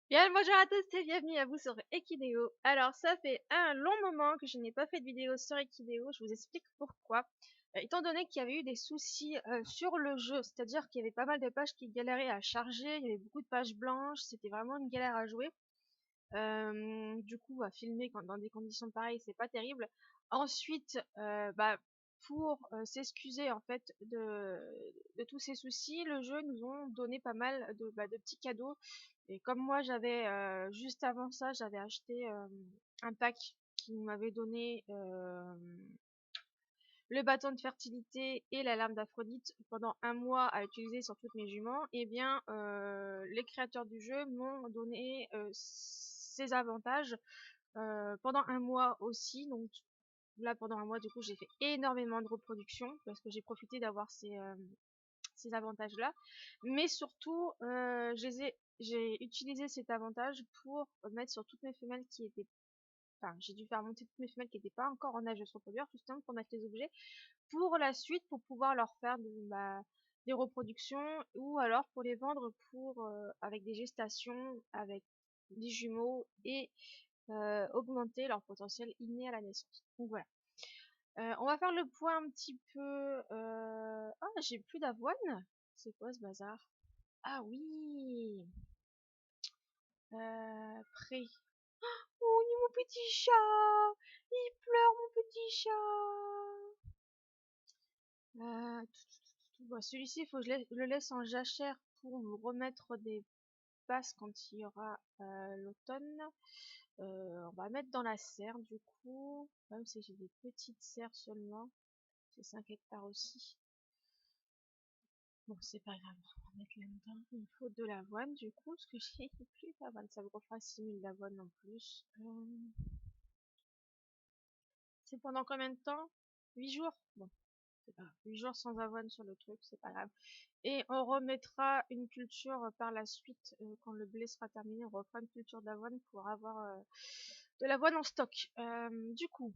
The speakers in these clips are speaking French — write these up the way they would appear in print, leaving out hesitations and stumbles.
Bien, bonjour à tous et bienvenue à vous sur Equideo. Alors, ça fait un long moment que je n'ai pas fait de vidéo sur Equideo, je vous explique pourquoi. Étant donné qu'il y avait eu des soucis sur le jeu, c'est-à-dire qu'il y avait pas mal de pages qui galéraient à charger, il y avait beaucoup de pages blanches, c'était vraiment une galère à jouer. Du coup, à filmer dans des conditions pareilles, c'est pas terrible. Ensuite, pour s'excuser en fait de tous ces soucis, le jeu nous ont donné pas mal de petits cadeaux. Et comme moi, j'avais juste avant ça, j'avais acheté un pack qui m'avait donné le bâton de fertilité et la lame d'Aphrodite pendant un mois à utiliser sur toutes mes juments, et bien les créateurs du jeu m'ont donné ces avantages pendant un mois aussi. Donc là, pendant un mois, du coup, j'ai fait énormément de reproduction parce que j'ai profité d'avoir ces avantages-là. Mais surtout, j'ai utilisé cet avantage pour mettre sur toutes mes femelles qui étaient. Enfin, j'ai dû faire monter toutes mes femelles qui n'étaient pas encore en âge de se reproduire, justement pour mettre les objets pour la suite, pour pouvoir leur faire des reproductions, ou alors pour les vendre avec des gestations, avec des jumeaux, et augmenter leur potentiel inné à la naissance. Donc voilà. On va faire le point un petit peu. Ah, j'ai plus d'avoine. C'est quoi ce bazar? Ah oui. Prêt. Oh, ni mon petit chat. Il pleure, mon petit chat. Bon, celui-ci, il faut que je le laisse en jachère pour me remettre des passes quand il y aura l'automne. On va mettre dans la serre du coup, même si j'ai des petites serres seulement. C'est 5 hectares aussi. Bon, c'est pas grave, on va mettre là-dedans. Il faut de l'avoine du coup, parce que j'ai plus d'avoine. Ça me refera 6000 d'avoine en plus. C'est pendant combien de temps? 8 jours? Bon, c'est pas grave. 8 jours sans avoine sur le truc, c'est pas grave. Et on remettra une culture par la suite, quand le blé sera terminé, on refera une culture d'avoine pour avoir de l'avoine en stock. Du coup,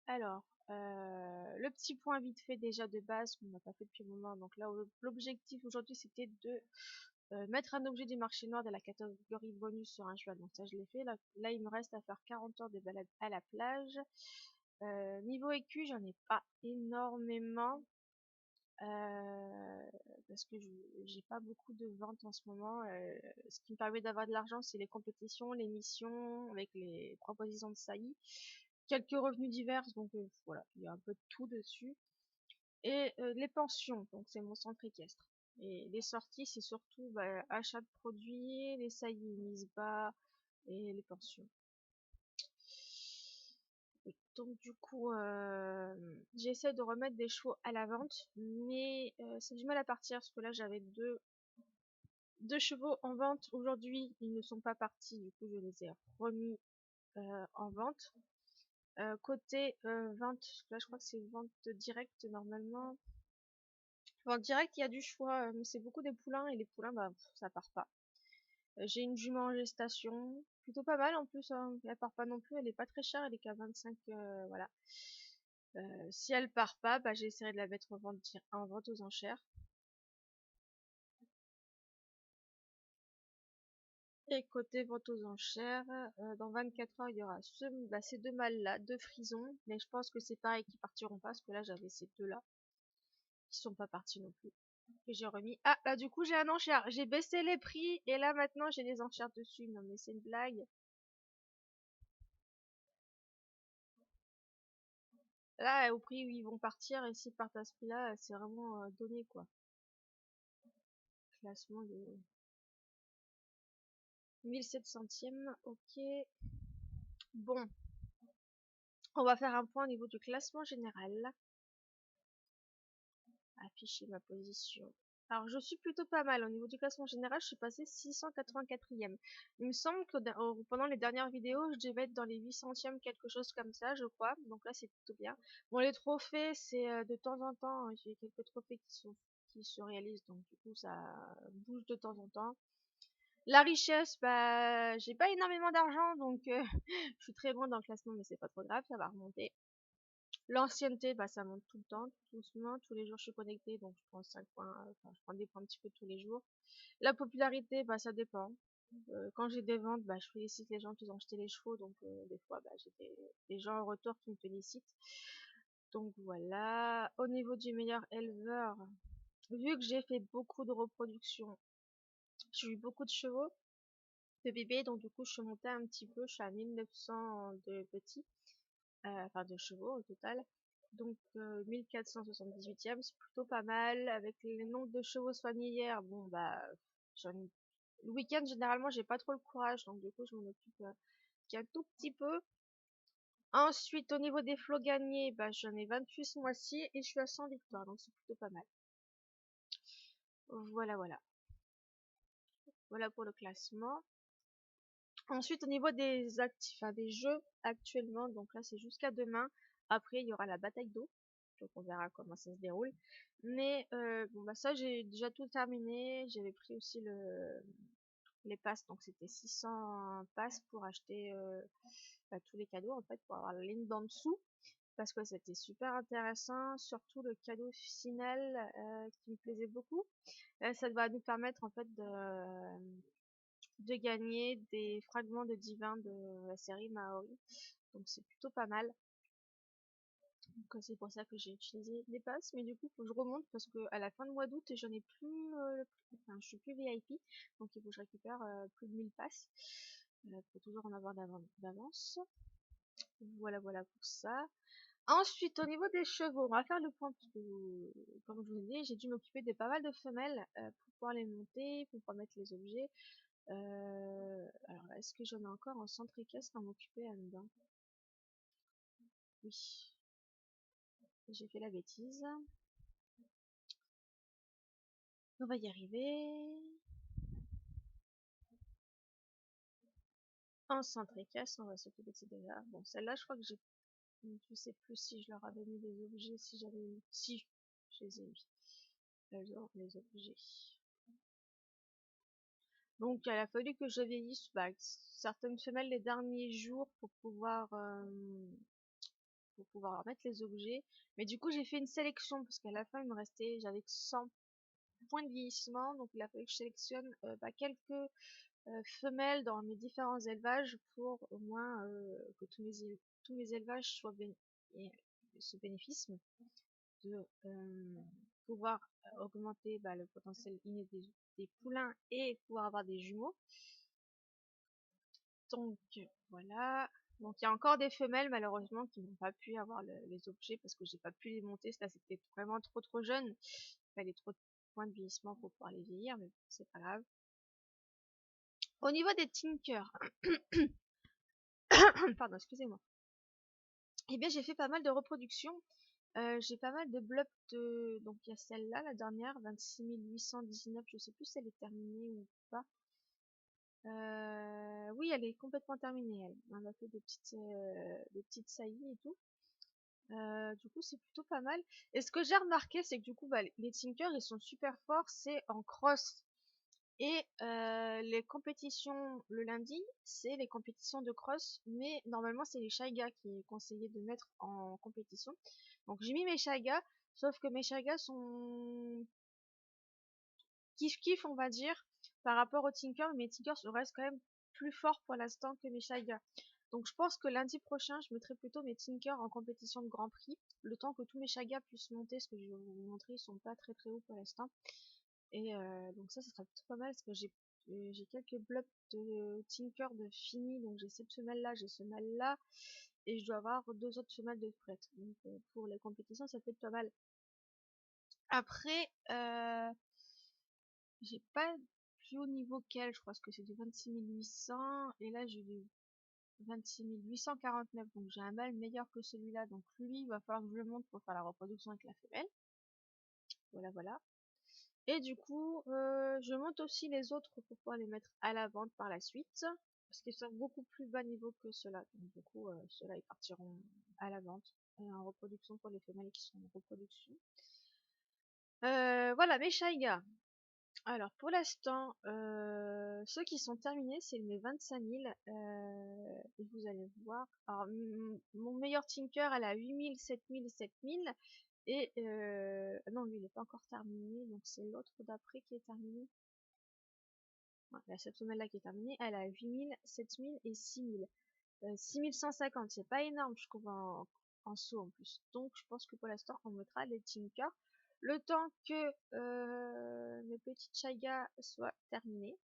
alors, le petit point vite fait déjà de base qu'on n'a pas fait depuis un moment. Donc là, l'objectif aujourd'hui, c'était de mettre un objet du marché noir de la catégorie bonus sur un cheval. Donc ça, je l'ai fait. Là, il me reste à faire 40 heures de balade à la plage. Niveau écu, j'en ai pas énormément. Parce que j'ai pas beaucoup de ventes en ce moment. Ce qui me permet d'avoir de l'argent, c'est les compétitions, les missions, avec les propositions de saillie, quelques revenus divers, donc voilà, il y a un peu de tout dessus. Et les pensions, donc c'est mon centre équestre. Et les sorties, c'est surtout achat de produits, les saillies mise bas et les pensions. Donc du coup, j'essaie de remettre des chevaux à la vente, mais c'est du mal à partir parce que là j'avais deux chevaux en vente. Aujourd'hui, ils ne sont pas partis, du coup je les ai remis en vente. Côté vente, là je crois que c'est vente directe normalement. Vente directe, il y a du choix, mais c'est beaucoup des poulains, et les poulains, ça part pas. J'ai une jument en gestation, plutôt pas mal en plus, hein. Elle part pas non plus, elle est pas très chère, elle est qu'à 25, voilà. Si elle part pas, j'essaierai de la mettre en vente aux enchères. Et côté vente aux enchères, dans 24 heures, il y aura ces deux mâles-là, deux frisons, mais je pense que c'est pareil qui partiront pas, parce que là j'avais ces deux-là, qui sont pas partis non plus. Que j'ai remis. Ah, là du coup j'ai un enchère. J'ai baissé les prix, et là maintenant j'ai des enchères dessus. Non mais c'est une blague. Là, au prix où ils vont partir, et s'ils partent à ce prix-là, c'est vraiment donné quoi. Classement de 1700e, ok. Bon, on va faire un point au niveau du classement général. Afficher ma position. Alors, je suis plutôt pas mal. Au niveau du classement général, je suis passée 684e. Il me semble que pendant les dernières vidéos, je devais être dans les 800e, quelque chose comme ça, je crois. Donc là, c'est plutôt bien. Bon, les trophées, c'est de temps en temps. J'ai quelques trophées qui se réalisent, donc du coup, ça bouge de temps en temps. La richesse, j'ai pas énormément d'argent, donc je suis très loin dans le classement, mais c'est pas trop grave, ça va remonter. L'ancienneté, ça monte tout le temps, tout doucement. Tous les jours, je suis connectée, donc je prends 5 points. Enfin, je prends des points un petit peu tous les jours. La popularité, ça dépend. Quand j'ai des ventes, bah, je félicite les gens qui ont acheté les chevaux, donc des fois, bah, j'ai des gens en retour qui me félicitent. Donc voilà. Au niveau du meilleur éleveur, vu que j'ai fait beaucoup de reproduction, j'ai eu beaucoup de chevaux, de bébés, donc du coup, je suis montée un petit peu, je suis à 1900 de petits, enfin de chevaux au total. Donc 1478e, c'est plutôt pas mal. Avec les nombres de chevaux familières, bon bah, j'en ai le week-end, généralement, j'ai pas trop le courage, donc du coup, je m'en occupe qu'un tout petit peu. Ensuite, au niveau des flots gagnés, bah, j'en ai 28 ce mois-ci et je suis à 100 victoires, donc c'est plutôt pas mal. Voilà, voilà. Voilà pour le classement. Ensuite, au niveau des actifs, enfin, des jeux actuellement, donc là, c'est jusqu'à demain. Après, il y aura la bataille d'eau. Donc, on verra comment ça se déroule. Mais, bon, bah, ça, j'ai déjà tout terminé. J'avais pris aussi les passes, donc c'était 600 passes pour acheter bah, tous les cadeaux en fait pour avoir la ligne d'en dessous parce que c'était super intéressant, surtout le cadeau final qui me plaisait beaucoup. Ça va nous permettre en fait de gagner des fragments de divin de la série Maori, donc c'est plutôt pas mal. Donc c'est pour ça que j'ai utilisé les passes, mais du coup faut que je remonte parce que à la fin de mois d'août j'en ai plus, enfin je suis plus VIP, donc il faut que je récupère plus de 1000 passes. Faut toujours en avoir d'avance. Voilà voilà pour ça. Ensuite au niveau des chevaux, on va faire le point parce que comme je vous l'ai dit, j'ai dû m'occuper de pas mal de femelles pour pouvoir les monter, pour pouvoir mettre les objets. Alors est-ce que j'en ai encore en centre équestre à m'occuper là-dedans? Oui, j'ai fait la bêtise. On va y arriver. En centre équestre, on va s'occuper de ces deux-là. Bon, celle-là, je crois que j'ai. Je sais plus si je leur avais mis des objets, si j'avais mis. Si, je les ai mis. Elles ont les objets. Donc, il a fallu que je vieillisse bah, certaines femelles les derniers jours pour pouvoir leur mettre les objets. Mais du coup, j'ai fait une sélection parce qu'à la fin, il me restait, j'avais 100 points de vieillissement. Donc, il a fallu que je sélectionne bah, quelques femelles dans mes différents élevages pour au moins que tous mes élevages soient et ce bénéfice de pouvoir augmenter bah, le potentiel inné des poulains et pouvoir avoir des jumeaux. Donc voilà. Donc il y a encore des femelles malheureusement qui n'ont pas pu avoir les objets parce que j'ai pas pu les monter. Là c'était vraiment trop jeune. Il fallait trop de points de vieillissement pour pouvoir les vieillir, mais c'est pas grave. Au niveau des Tinkers, pardon, excusez-moi. Eh bien, j'ai fait pas mal de reproductions. J'ai pas mal de blobs de. Donc, il y a celle-là, la dernière, 26 819. Je sais plus si elle est terminée ou pas. Oui, elle est complètement terminée, elle. On a fait des petites saillies et tout. Du coup, c'est plutôt pas mal. Et ce que j'ai remarqué, c'est que du coup, bah, les Tinkers, ils sont super forts, c'est en cross. Et les compétitions le lundi, c'est les compétitions de cross, mais normalement c'est les Shaiga qui est conseillé de mettre en compétition. Donc j'ai mis mes Shaiga, sauf que mes Shaiga sont kiff on va dire par rapport aux Tinker, mais Tinker restent quand même plus forts pour l'instant que mes Shaiga. Donc je pense que lundi prochain, je mettrai plutôt mes Tinker en compétition de Grand Prix, le temps que tous mes Shaiga puissent monter, ce que je vais vous montrer, ils sont pas très haut pour l'instant. Et donc ça sera plutôt pas mal parce que j'ai quelques blocs de Tinker de fini, donc j'ai cette femelle-là, j'ai ce mâle-là, et je dois avoir deux autres femelles de prêtes. Donc pour les compétitions, ça peut être pas mal. Après, j'ai pas plus haut niveau qu'elle, je crois que c'est du 26 800, et là j'ai du 26 849, donc j'ai un mâle meilleur que celui-là, donc lui, il va falloir que je le monte pour faire la reproduction avec la femelle. Voilà, voilà. Et du coup, je monte aussi les autres pour pouvoir les mettre à la vente par la suite, parce qu'ils sont beaucoup plus bas niveau que ceux-là. Donc du coup, ceux-là, ils partiront à la vente en reproduction pour les femelles qui sont en reproduction. Voilà, mes Shaiga. Alors pour l'instant, ceux qui sont terminés, c'est mes 25 000. Et vous allez voir. Alors, mon meilleur Tinker, elle a 8 000, 7 000, 7 000. Et non, lui, il n'est pas encore terminé. Donc c'est l'autre d'après qui est terminé. Voilà, cette femelle là qui est terminée, elle a 8000, 7000 et 6000. 6150, c'est pas énorme, je trouve, en saut en plus. Donc, je pense que pour l'instant, on mettra les Tinker. Le temps que mes petites Chaiga soient terminées.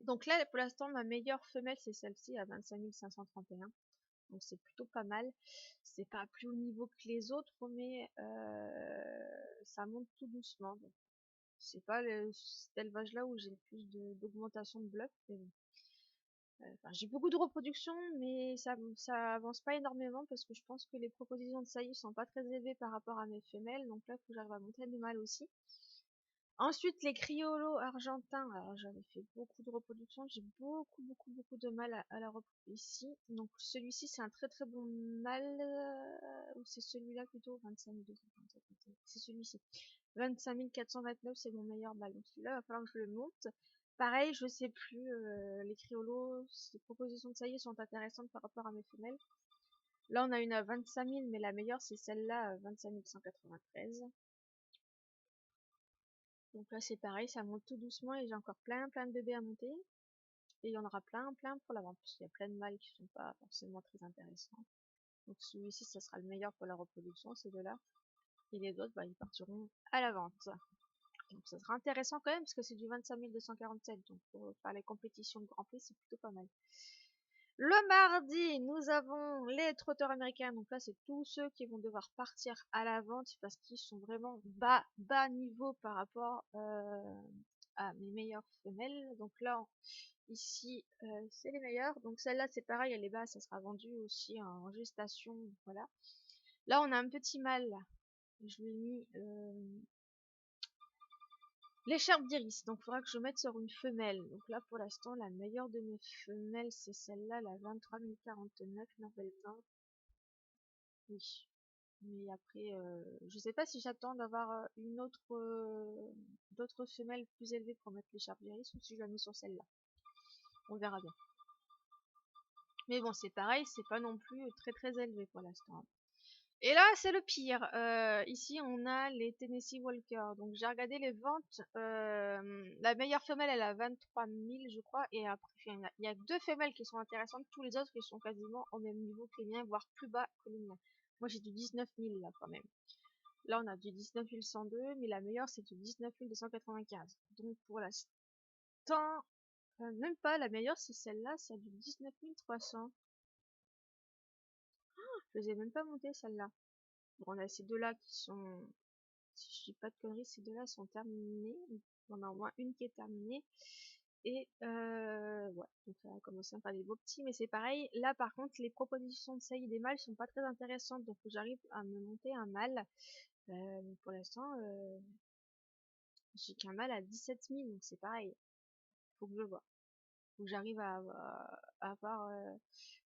Donc là, pour l'instant, ma meilleure femelle, c'est celle-ci à 25 531. Donc c'est plutôt pas mal. C'est pas plus haut niveau que les autres, mais ça monte tout doucement. Donc, c'est pas cet élevage-là où j'ai le plus d'augmentation de bluff. Mais bon. Enfin, j'ai beaucoup de reproduction, mais ça avance pas énormément parce que je pense que les propositions de saillie sont pas très élevées par rapport à mes femelles. Donc là, il faut que j'arrive à monter des mâles aussi. Ensuite, les criolos argentins. Alors, j'avais fait beaucoup de reproduction. J'ai beaucoup de mal à la reproduire ici. Donc, celui-ci, c'est un très très bon mâle. Ou c'est celui-là plutôt 25 257. C'est celui-ci. 25 429, c'est mon meilleur mâle. Donc, celui-là, il va falloir que je le monte. Pareil, je sais plus. Les criolos, les propositions de saillie sont intéressantes par rapport à mes femelles. Là, on a une à 25 000, mais la meilleure, c'est celle-là, 25 193. Donc là, c'est pareil, ça monte tout doucement et j'ai encore plein de bébés à monter. Et il y en aura plein pour la vente, parce qu'il y a plein de mâles qui sont pas forcément très intéressants. Donc celui-ci, ça sera le meilleur pour la reproduction, ces deux-là. Et les autres, bah, ils partiront à la vente. Donc ça sera intéressant quand même, parce que c'est du 25 247. Donc pour faire les compétitions de Grand Prix, c'est plutôt pas mal. Le mardi, nous avons les trotteurs américains. Donc là, c'est tous ceux qui vont devoir partir à la vente parce qu'ils sont vraiment bas niveau par rapport à mes meilleures femelles. Donc là, ici, c'est les meilleures. Donc celle-là, c'est pareil, elle est basse, ça sera vendu aussi en gestation. Voilà. Là, on a un petit mâle. Je lui ai mis l'écharpe d'iris, donc il faudra que je mette sur une femelle. Donc là, pour l'instant, la meilleure de mes femelles, c'est celle-là, la 23 049, Marvel Pain. Oui. Mais après, je sais pas si j'attends d'avoir une autre, d'autres femelles plus élevées pour mettre l'écharpe d'iris ou si je la mets sur celle-là. On verra bien. Mais bon, c'est pareil, c'est pas non plus très élevé pour l'instant. Et là, c'est le pire. Ici, on a les Tennessee Walker. Donc, j'ai regardé les ventes. La meilleure femelle, elle a 23 000, je crois. Et après, il y a deux femelles qui sont intéressantes. Tous les autres, ils sont quasiment au même niveau que les miens, voire plus bas que les miens. Moi, j'ai du 19 000 là, quand même. Là, on a du 19 102, mais la meilleure, c'est du 19 295. Donc, pour l'instant, même pas. La meilleure, c'est celle-là. C'est du 19 300. Je les ai même pas montées, celle-là. Bon, on a ces deux-là qui sont, si je dis pas de conneries, ces deux-là sont terminés. On a au moins une qui est terminée. Et ouais, donc ça va commencer à faire des beaux petits, mais c'est pareil. Là, par contre, les propositions de saillie des mâles sont pas très intéressantes, donc j'arrive à me monter un mâle. Pour l'instant, j'ai qu'un mâle à 17 000, donc c'est pareil. Faut que je vois. Faut que j'arrive à avoir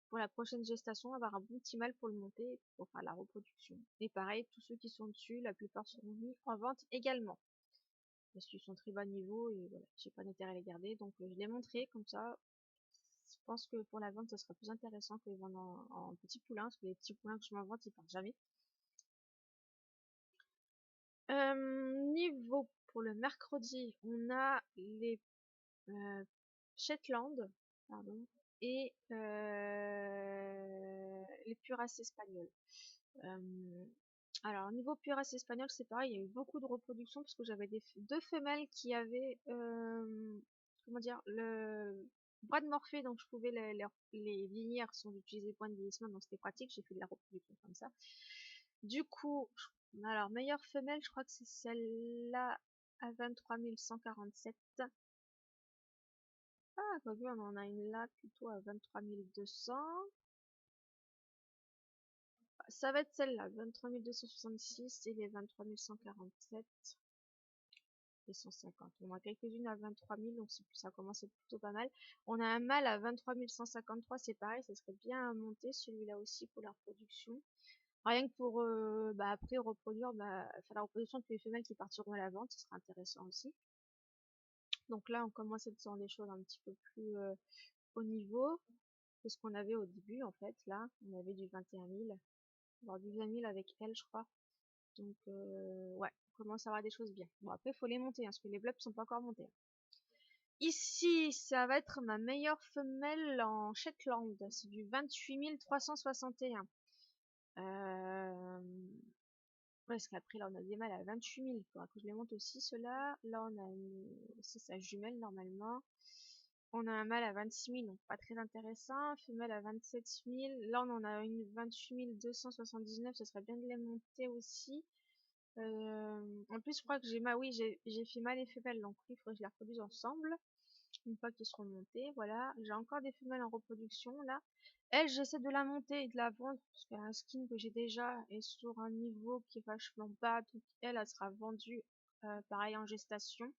pour la prochaine gestation, avoir un bon petit mâle pour le monter, pour faire la reproduction. Et pareil, tous ceux qui sont dessus, la plupart seront mis en vente également. Parce qu'ils sont très bas niveau et voilà, j'ai pas d'intérêt à les garder. Donc je les montrerai comme ça. Je pense que pour la vente, ça sera plus intéressant que les vendre en petits poulains, parce que les petits poulains que je m'invente, ils partent jamais. Niveau pour le mercredi, on a les Shetland, pardon, et les Puras espagnols. Alors, au niveau Puras espagnol, c'est pareil, il y a eu beaucoup de reproduction parce que j'avais deux femelles qui avaient, comment dire, le bras de Morphée, donc je pouvais les vieillir sans utiliser les points de vieillissement, donc c'était pratique, j'ai fait de la reproduction comme ça. Du coup, alors, meilleure femelle, je crois que c'est celle-là à 23 147. Ah, quoique, on en a une là plutôt à 23 200. Ça va être celle-là, 23 266 et les 23 147 et 150. On a quelques-unes à 23 000, donc ça commence à être plutôt pas mal. On a un mâle à 23 153, c'est pareil, ça serait bien à monter celui-là aussi pour la reproduction. Rien que pour après reproduire, faire la reproduction de tous les femelles qui partiront à la vente, ce sera intéressant aussi. Donc là, on commence à être sur des choses un petit peu plus haut niveau que ce qu'on avait au début en fait. Là, on avait du 21 000, voire du 20 000 avec elle, je crois. Donc ouais, on commence à avoir des choses bien. Bon après, il faut les monter, hein, parce que les blobs sont pas encore montés. ici, ça va être ma meilleure femelle en Shetland. C'est du 28 361. Parce qu'après, là, on a des mâles à 28 000. Il faudra que je les monte aussi, ceux-là. Là, on a c'est sa jumelle, normalement. On a un mâle à 26 000, donc pas très intéressant. Femelle à 27 000. Là, on en a une 28 279. Ce serait bien de les monter aussi. En plus, je crois que oui, j'ai fait mâle et femelle, donc oui, il faudrait que je les reproduise ensemble. Une fois qu'ils seront montés, voilà. J'ai encore des femelles en reproduction, là. Elle, j'essaie de la monter et de la vendre, parce qu'elle a un skin que j'ai déjà, et sur un niveau qui est vachement bas, donc elle sera vendue, pareil, en gestation.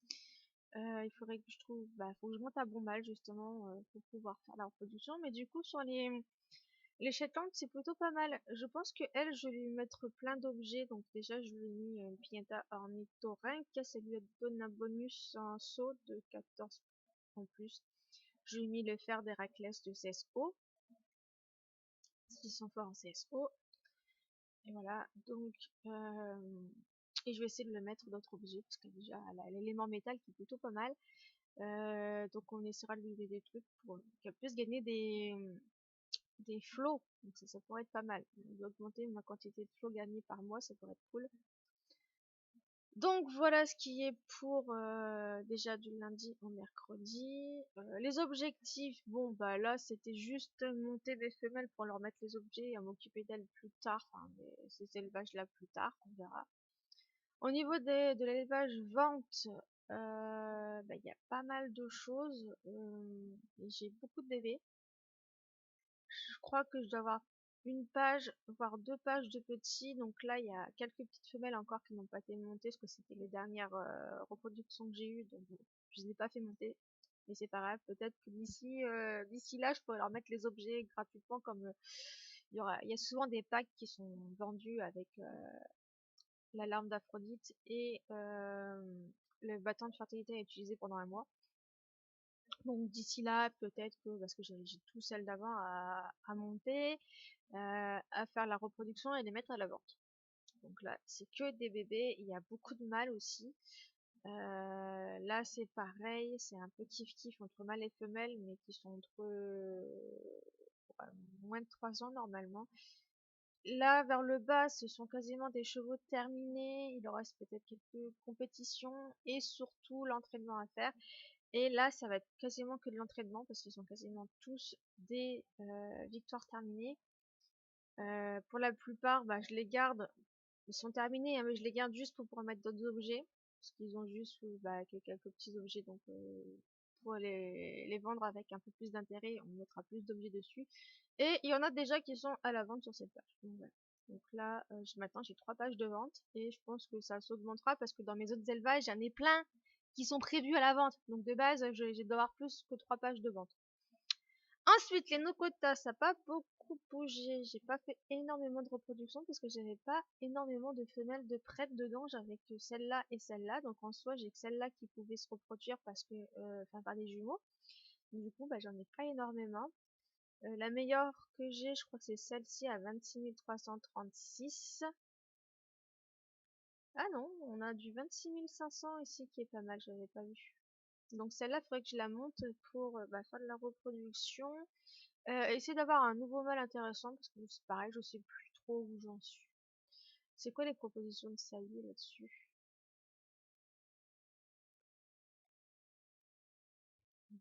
Il faudrait que je trouve, faut que je monte un bon mâle, justement, pour pouvoir faire la reproduction, mais du coup, sur les Shetland, c'est plutôt pas mal. Je pense que elle, je vais lui mettre plein d'objets. Donc déjà, je lui ai mis une Pignata ornithorynque. Ça lui donne un bonus en saut de 14 en plus. Je lui ai mis le fer d'Héraclès de CSO. Ils sont forts en CSO. Et voilà, donc... et je vais essayer de le mettre d'autres objets, parce que déjà, elle a l'élément métal qui est plutôt pas mal. Donc on essaiera de lui donner des trucs pour qu'elle puisse gagner des flots, donc ça pourrait être pas mal. D'augmenter ma quantité de flots gagnés par mois, ça pourrait être cool. Donc voilà ce qui est pour déjà du lundi au mercredi. Les objectifs, bon bah là c'était juste monter des femelles pour leur mettre les objets et m'occuper d'elles plus tard, enfin ces élevages là plus tard, on verra. Au niveau de l'élevage vente, il y a pas mal de choses. J'ai beaucoup de bébés. Je crois que je dois avoir une page, voire 2 pages de petits. Donc là, il y a quelques petites femelles encore qui n'ont pas été montées, parce que c'était les dernières reproductions que j'ai eues. Donc bon, je ne les ai pas fait monter. Mais c'est pas grave, peut-être que d'ici là, je pourrais leur mettre les objets gratuitement, comme il y a souvent des packs qui sont vendus avec la larme d'Aphrodite et le bâton de fertilité à utiliser pendant un mois. Donc d'ici là, peut-être que, parce que j'ai tout celle d'avant à monter, à faire la reproduction et les mettre à la vente. Donc là, c'est que des bébés, il y a beaucoup de mâles aussi. Là, c'est pareil, c'est un peu kiff-kiff entre mâles et femelles, mais qui sont entre moins de 3 ans normalement. Là, vers le bas, ce sont quasiment des chevaux terminés. Il leur reste peut-être quelques compétitions et surtout l'entraînement à faire. Et là, ça va être quasiment que de l'entraînement, parce qu'ils sont quasiment tous des victoires terminées. Pour la plupart, je les garde. Ils sont terminés, hein, mais je les garde juste pour pouvoir mettre d'autres objets. Parce qu'ils ont juste que quelques petits objets. Donc, pour les vendre avec un peu plus d'intérêt, on mettra plus d'objets dessus. Et il y en a déjà qui sont à la vente sur cette page. Donc, voilà. Donc là, maintenant, j'ai 3 pages de vente. Et je pense que ça s'augmentera, parce que dans mes autres élevages, j'en ai plein qui sont prévus à la vente. Donc, de base, j'ai d'avoir plus que 3 pages de vente. Ensuite, les no-quotas, ça n'a pas beaucoup bougé. J'ai pas fait énormément de reproduction parce que j'avais pas énormément de femelles de prête dedans. J'avais que celle-là et celle-là. Donc en soi, j'ai que celle-là qui pouvait se reproduire parce que, par des jumeaux. Du coup, j'en ai pas énormément. La meilleure que j'ai, je crois que c'est celle-ci à 26 336. Ah non, on a du 26 500 ici qui est pas mal, j'avais pas vu. Donc celle-là, il faudrait que je la monte pour faire de la reproduction. Essayer d'avoir un nouveau mâle intéressant, parce que c'est pareil, je sais plus trop où j'en suis. C'est quoi les propositions de saillie là-dessus?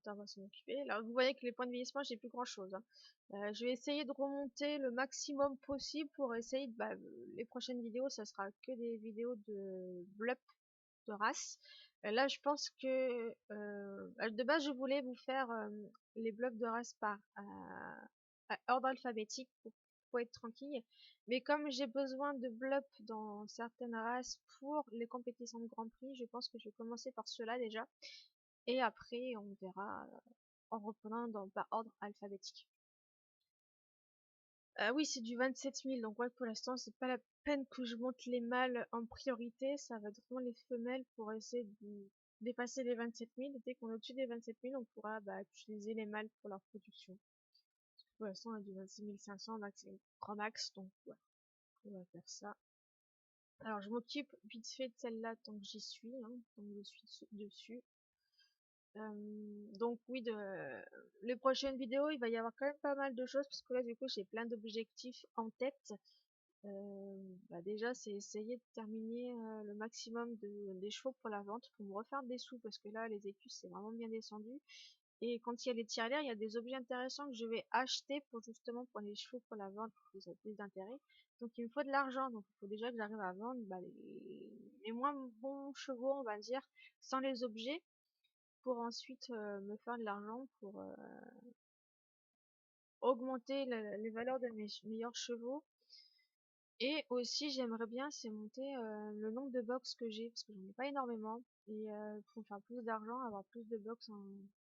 On va s'en occuper. Alors vous voyez que les points de vieillissement, j'ai plus grand chose, hein. Je vais essayer de remonter le maximum possible pour essayer de, les prochaines vidéos, ça sera que des vidéos de blup de race. Là, je pense que de base, je voulais vous faire les blocs de race par ordre alphabétique pour être tranquille. Mais comme j'ai besoin de blocs dans certaines races pour les compétitions de Grand Prix, je pense que je vais commencer par cela déjà. Et après, on verra en reprenant par ordre alphabétique. Oui, c'est du 27 000, donc ouais, pour l'instant, c'est pas la peine que je monte les mâles en priorité, ça va être vraiment les femelles pour essayer de dépasser les 27 000. Dès qu'on est au-dessus des 27 000, on pourra utiliser les mâles pour leur production. Parce que pour l'instant, on a du 26 500 max, grand max, donc ouais, on va faire ça. Alors, je m'occupe vite fait de celle-là tant que j'y suis, hein, tant que je suis dessus. Donc oui, les prochaines vidéos, il va y avoir quand même pas mal de choses parce que là, du coup, j'ai plein d'objectifs en tête. Déjà, c'est essayer de terminer le maximum des chevaux pour la vente pour me refaire des sous parce que là, les écus, c'est vraiment bien descendu. Et quand il y a les tirelires, il y a des objets intéressants que je vais acheter pour justement pour les chevaux pour la vente pour qu'ils aient plus d'intérêt. Donc il me faut de l'argent, donc il faut déjà que j'arrive à vendre les moins bons chevaux, on va dire, sans les objets, pour ensuite me faire de l'argent pour augmenter les valeurs de mes meilleurs chevaux. Et aussi j'aimerais bien c'est monter le nombre de box que j'ai, parce que j'en ai pas énormément, et pour faire plus d'argent, avoir plus de box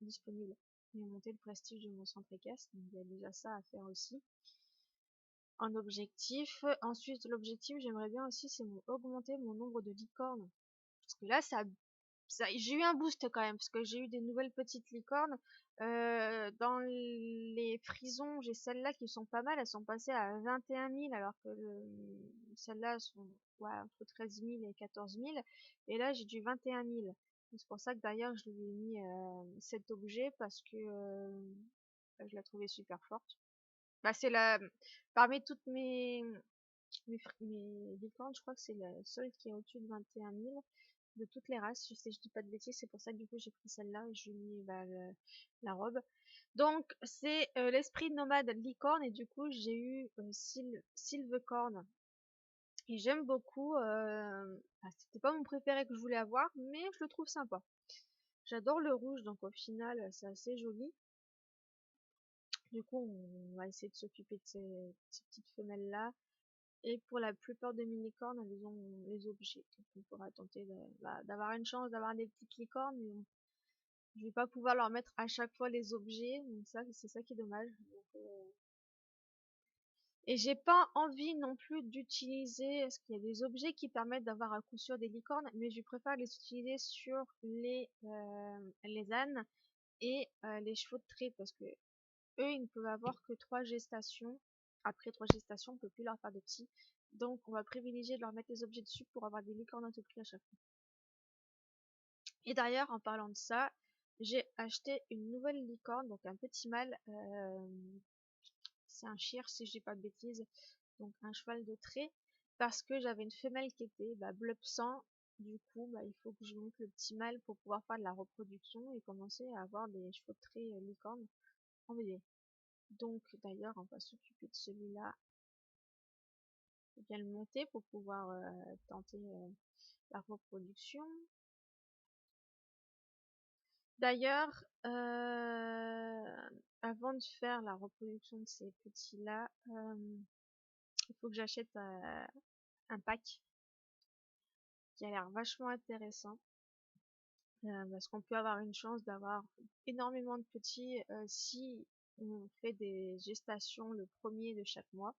disponibles. Et monter le prestige de mon centre équestre, donc il y a déjà ça à faire aussi. En objectif. Ensuite l'objectif j'aimerais bien aussi c'est augmenter mon nombre de licornes. Parce que là j'ai eu un boost quand même, parce que j'ai eu des nouvelles petites licornes. Dans les frisons, j'ai celles-là qui sont pas mal, elles sont passées à 21 000, alors que celles-là sont entre 13 000 et 14 000. Et là, j'ai du 21 000. C'est pour ça que d'ailleurs, je lui ai mis cet objet, parce que je la trouvais super forte. C'est parmi toutes mes licornes, je crois que c'est la seule qui est au-dessus de 21 000 de toutes les races. Je dis pas de bêtises, c'est pour ça que du coup j'ai pris celle-là et je lui ai mis la robe. Donc c'est l'esprit nomade licorne, et du coup j'ai eu Sylvecorn. Et j'aime beaucoup, c'était pas mon préféré que je voulais avoir, mais je le trouve sympa. J'adore le rouge, donc au final c'est assez joli. Du coup on va essayer de s'occuper de ces petites femelles là. Et pour la plupart des mini-cornes, elles ont les objets. Donc on pourra tenter d'avoir une chance d'avoir des petites licornes, mais je vais pas pouvoir leur mettre à chaque fois les objets. Donc ça, c'est ça qui est dommage. Et j'ai pas envie non plus d'utiliser, parce qu'il y a des objets qui permettent d'avoir à coup sûr des licornes, mais je préfère les utiliser sur les ânes et les chevaux de trait, parce que eux, ils ne peuvent avoir que 3 gestations. Après 3 gestations, on peut plus leur faire de petits. Donc, on va privilégier de leur mettre les objets dessus pour avoir des licornes à tout prix à chaque fois. Et d'ailleurs, en parlant de ça, j'ai acheté une nouvelle licorne, donc un petit mâle. C'est un shire, si je dis pas de bêtises. Donc, un cheval de trait. Parce que j'avais une femelle qui était bleu sang. Du coup, il faut que je monte le petit mâle pour pouvoir faire de la reproduction et commencer à avoir des chevaux de trait licorne en bébé. Donc d'ailleurs on va s'occuper de celui-là, bien le monter pour pouvoir tenter la reproduction. D'ailleurs, avant de faire la reproduction de ces petits-là, il faut que j'achète un pack qui a l'air vachement intéressant. Parce qu'on peut avoir une chance d'avoir énormément de petits si on fait des gestations le premier de chaque mois.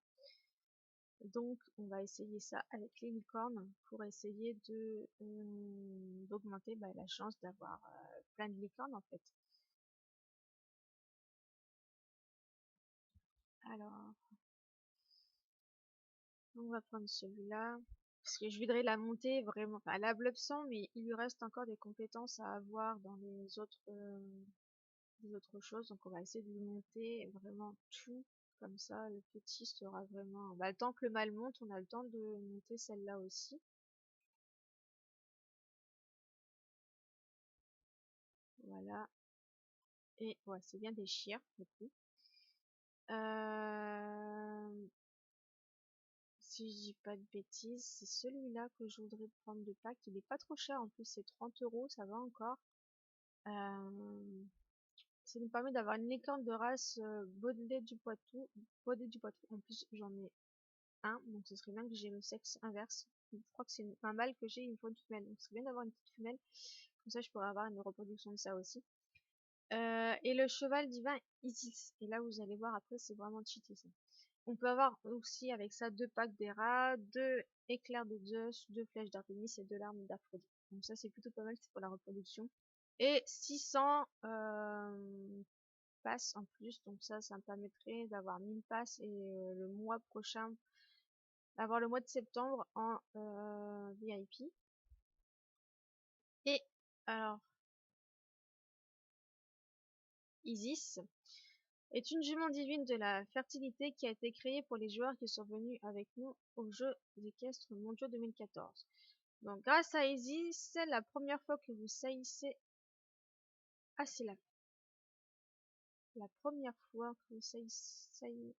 Donc on va essayer ça avec les licornes pour essayer de d'augmenter la chance d'avoir plein de licornes en fait. Alors on va prendre celui-là parce que je voudrais la monter vraiment, enfin la bleu sang, mais il lui reste encore des compétences à avoir dans les autres choses, donc on va essayer de lui monter vraiment tout. Comme ça, le petit sera vraiment... le temps que le mâle monte, on a le temps de monter celle-là aussi. Voilà. Et ouais, c'est bien des chiens, du coup. Si je dis pas de bêtises, c'est celui-là que je voudrais prendre de pack. Il est pas trop cher en plus, c'est 30 €, ça va encore. Ça nous permet d'avoir une licorne de race Baudet du Poitou. Baudet du Poitou. En plus, j'en ai un, donc ce serait bien que j'ai le sexe inverse. Je crois que c'est un mâle que j'ai, il me faut une femelle. Donc ce serait bien d'avoir une petite femelle. Comme ça, je pourrais avoir une reproduction de ça aussi. Et le cheval divin Isis. Et là, vous allez voir après, c'est vraiment cheaté ça. On peut avoir aussi avec ça 2 packs d'Hera, 2 éclairs de Zeus, 2 flèches d'Artémis et 2 larmes d'Aphrodite. Donc ça c'est plutôt pas mal, c'est pour la reproduction. Et 600 passes en plus, donc ça me permettrait d'avoir 1000 passes et le mois prochain, avoir le mois de septembre en VIP. Et alors, Isis est une jument divine de la fertilité qui a été créée pour les joueurs qui sont venus avec nous aux Jeux équestres mondiaux 2014. Donc grâce à Isis, c'est la première fois que vous saillissez... Ah, c'est la première fois que vous saillissez...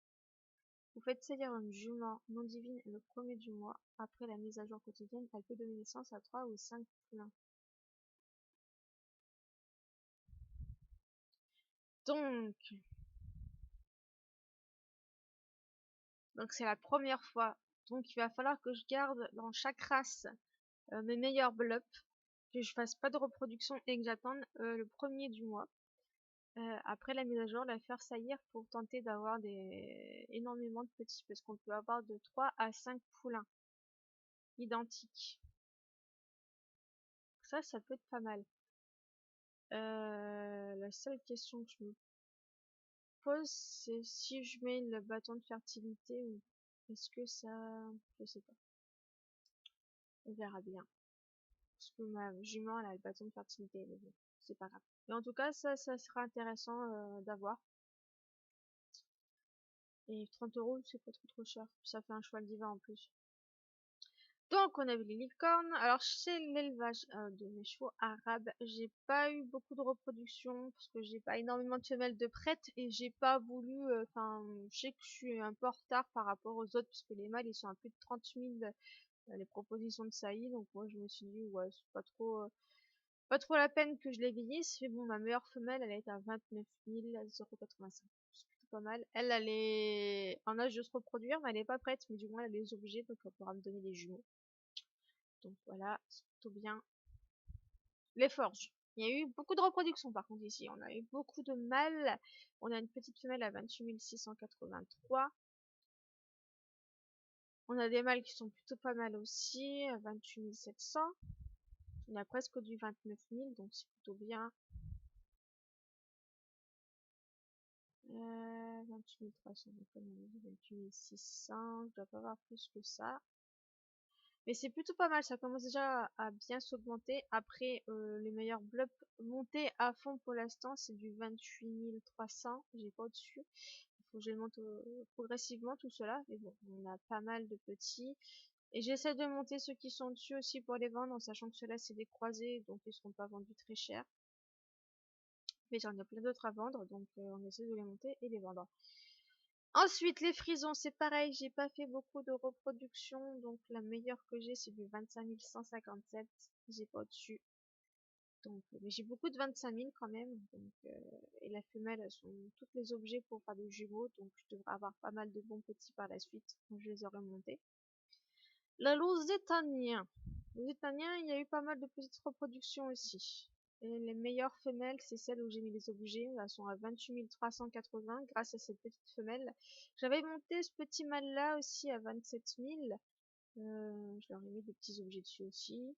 Vous faites saillir une jument non divine le premier du mois. Après la mise à jour quotidienne, elle peut donner naissance à 3 ou 5 poulains. Donc c'est la première fois. Donc il va falloir que je garde dans chaque race mes meilleurs blups, que je fasse pas de reproduction et que j'attende le premier du mois. Après la mise à jour, la faire saillir pour tenter d'avoir énormément de petits, parce qu'on peut avoir de 3 à 5 poulains identiques. Ça peut être pas mal. La seule question que je me pose, c'est si je mets le bâton de fertilité ou est-ce que ça... Je sais pas. On verra bien. Parce que ma jument, elle a le bâton de fertilité, mais bon, c'est pas grave. Et en tout cas, ça sera intéressant d'avoir. Et 30 euros, c'est pas trop cher. Ça fait un cheval divin en plus. Donc, on a vu les licornes. Alors, chez l'élevage de mes chevaux arabes, j'ai pas eu beaucoup de reproduction parce que j'ai pas énormément de femelles de prêtes et j'ai pas voulu. Enfin, je sais que je suis un peu en retard par rapport aux autres parce que les mâles ils sont à plus de 30 000 les propositions de saillie. Donc, moi je me suis dit, ouais, c'est pas trop la peine que je les vieillisse. Mais bon, ma meilleure femelle elle est à 29 085. C'est plutôt pas mal. Elle est en âge de se reproduire, mais elle est pas prête. Mais du moins, elle a les objets donc elle pourra me donner des jumeaux. Donc voilà, c'est plutôt bien. Les forges. Il y a eu beaucoup de reproduction par contre ici. On a eu beaucoup de mâles. On a une petite femelle à 28 683. On a des mâles qui sont plutôt pas mal aussi, à 28 700. On a presque du 29 000, donc c'est plutôt bien. 28 300, donc on a dit 28 600. Je dois pas avoir plus que ça. Mais c'est plutôt pas mal, ça commence déjà à bien s'augmenter. Après, les meilleurs blups montés à fond pour l'instant, c'est du 28 300. J'ai pas au-dessus. Il faut que je les monte progressivement tout cela. Mais bon, on a pas mal de petits. Et j'essaie de monter ceux qui sont dessus aussi pour les vendre, en sachant que ceux-là c'est des croisés, donc ils seront pas vendus très cher. Mais j'en ai plein d'autres à vendre, donc on essaie de les monter et les vendre. Ensuite, les frisons, c'est pareil, j'ai pas fait beaucoup de reproduction, donc la meilleure que j'ai, c'est du 25 157, j'ai pas au-dessus. Donc, mais j'ai beaucoup de 25 000 quand même, donc, et la femelle, elles sont toutes les objets pour faire des jumeaux, donc je devrais avoir pas mal de bons petits par la suite, quand je les aurai montés. La Lusitania. Lusitania, il y a eu pas mal de petites reproductions aussi. Et les meilleures femelles, c'est celles où j'ai mis les objets. Elles sont à 28 380 grâce à cette petite femelle. J'avais monté ce petit mâle-là aussi à 27 000. Je leur ai mis des petits objets dessus aussi.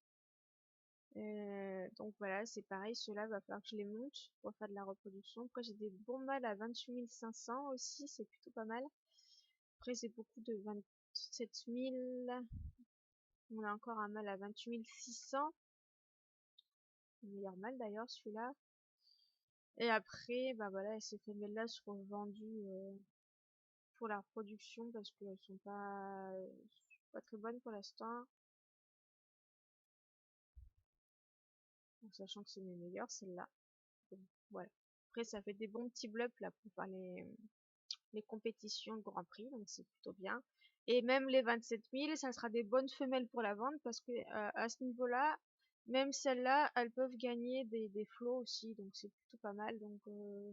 Donc voilà, c'est pareil. Ceux-là, va falloir que je les monte pour faire de la reproduction. Après, j'ai des bons mâles à 28 500 aussi. C'est plutôt pas mal. Après, c'est beaucoup de 27 000. On a encore un mâle à 28 600. Le meilleur mâle d'ailleurs, celui-là. Et après, bah voilà, ces femelles-là seront vendues pour la reproduction parce qu'elles sont pas très bonnes pour l'instant. En sachant que c'est mes meilleures, celles-là. Voilà. Après, ça fait des bons petits blups là pour faire les compétitions de Grand Prix, donc c'est plutôt bien. Et même les 27 000, ça sera des bonnes femelles pour la vente parce que à ce niveau-là, même celles-là, elles peuvent gagner des flots aussi, donc c'est plutôt pas mal. Donc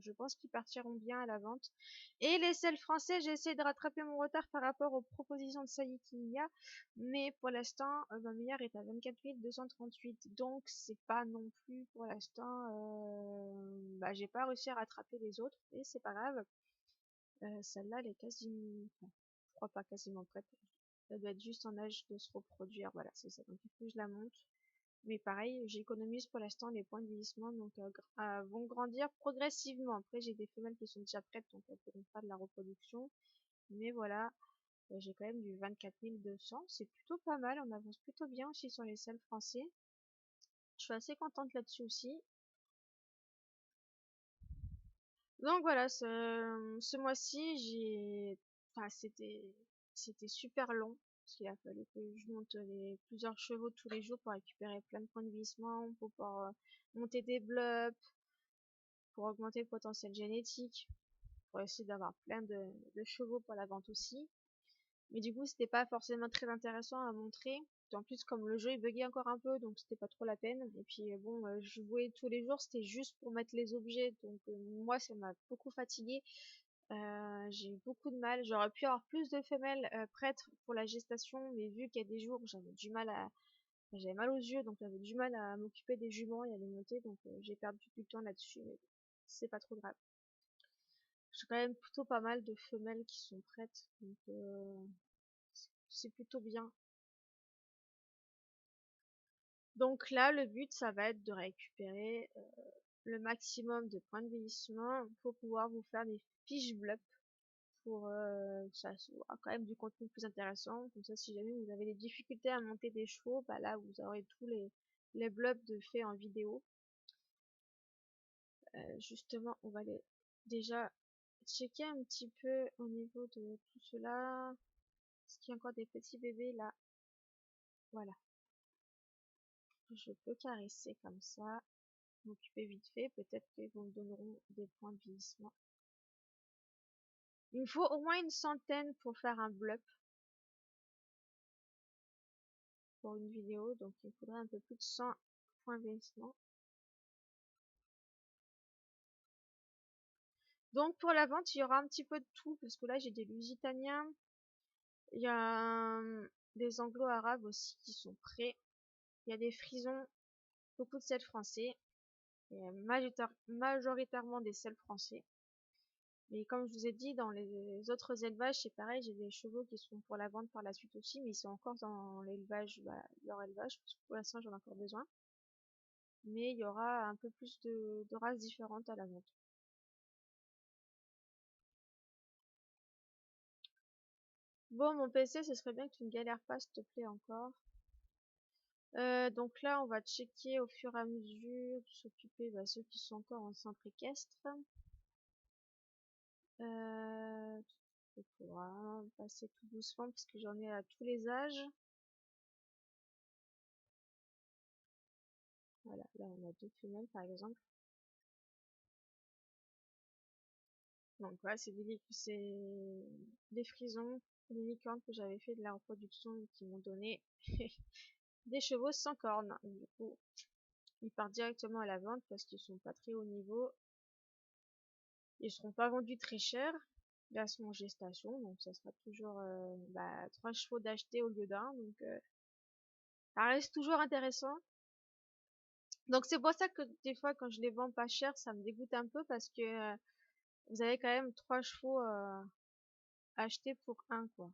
je pense qu'ils partiront bien à la vente. Et les selles français, j'ai essayé de rattraper mon retard par rapport aux propositions de saillie qu'il y a, mais pour l'instant, ma meilleure est à 24 238, donc c'est pas non plus pour l'instant, bah, j'ai pas réussi à rattraper les autres, mais c'est pas grave. Celle-là, elle est quasiment, enfin, je crois pas quasiment prête. Elle doit être juste en âge de se reproduire. Voilà, c'est ça. Donc, il faut que je la monte. Mais pareil, j'économise pour l'instant les points de vieillissement, donc vont grandir progressivement. Après, j'ai des femelles qui sont déjà prêtes, donc elles pourront faire de la reproduction. Mais voilà, j'ai quand même du 24 200. C'est plutôt pas mal. On avance plutôt bien aussi sur les selles français. Je suis assez contente là-dessus aussi. Donc voilà, ce mois-ci, enfin, c'était super long, parce qu'il a fallu que je monte plusieurs chevaux tous les jours pour récupérer plein de points de glissement, pour pouvoir monter des blobs, pour augmenter le potentiel génétique, pour essayer d'avoir plein de chevaux pour la vente aussi. Mais du coup, c'était pas forcément très intéressant à montrer. En plus, comme le jeu il buguait encore un peu, donc c'était pas trop la peine. Et puis bon, je jouais tous les jours, c'était juste pour mettre les objets, donc moi ça m'a beaucoup fatiguée. J'ai eu beaucoup de mal. J'aurais pu avoir plus de femelles prêtres pour la gestation, mais vu qu'il y a des jours où j'avais mal aux yeux, donc j'avais du mal à m'occuper des juments et à les monter, donc j'ai perdu du temps là-dessus, mais bon, c'est pas trop grave. J'ai quand même plutôt pas mal de femelles qui sont prêtes, donc c'est plutôt bien. Donc là, le but, ça va être de récupérer le maximum de points de vieillissement pour pouvoir vous faire des fiches bleues pour ça soit quand même du contenu plus intéressant. Comme ça, si jamais vous avez des difficultés à monter des chevaux, bah là, vous aurez tous les blobs de fait en vidéo. Justement, on va aller déjà checker un petit peu au niveau de tout cela. Est-ce qu'il y a encore des petits bébés là? Voilà. Je peux caresser comme ça, m'occuper vite fait. Peut-être qu'ils me donneront des points de vieillissement. Il me faut au moins une centaine pour faire un blob pour une vidéo. Donc il me faudrait un peu plus de 100 points de vieillissement. Donc pour la vente, il y aura un petit peu de tout. Parce que là, j'ai des Lusitaniens. Il y a des Anglo-Arabes aussi qui sont prêts. Il y a des Frisons. Beaucoup de sels français. Et majoritairement des sels français. Mais comme je vous ai dit, dans les autres élevages, c'est pareil, j'ai des chevaux qui sont pour la vente par la suite aussi, mais ils sont encore dans l'élevage, leur élevage, parce que pour l'instant j'en ai encore besoin. Mais il y aura un peu plus de races différentes à la vente. Bon, mon PC, ce serait bien que tu ne galères pas, s'il te plaît, encore. Donc là, on va checker au fur et à mesure, de s'occuper, ceux qui sont encore en centre équestre. Il faudra passer tout doucement, parce que j'en ai à tous les âges. Voilà, là on a deux femelles par exemple. Donc voilà, des frisons, des licornes que j'avais fait de la reproduction et qui m'ont donné des chevaux sans cornes. Du coup, ils partent directement à la vente parce qu'ils sont pas très haut niveau. Ils seront pas vendus très cher. Là, sont en gestation, donc ça sera toujours 3 chevaux d'acheter au lieu d'un. Donc ça reste toujours intéressant. Donc c'est pour ça que des fois quand je les vends pas cher, ça me dégoûte un peu parce que vous avez quand même 3 chevaux achetés pour un quoi.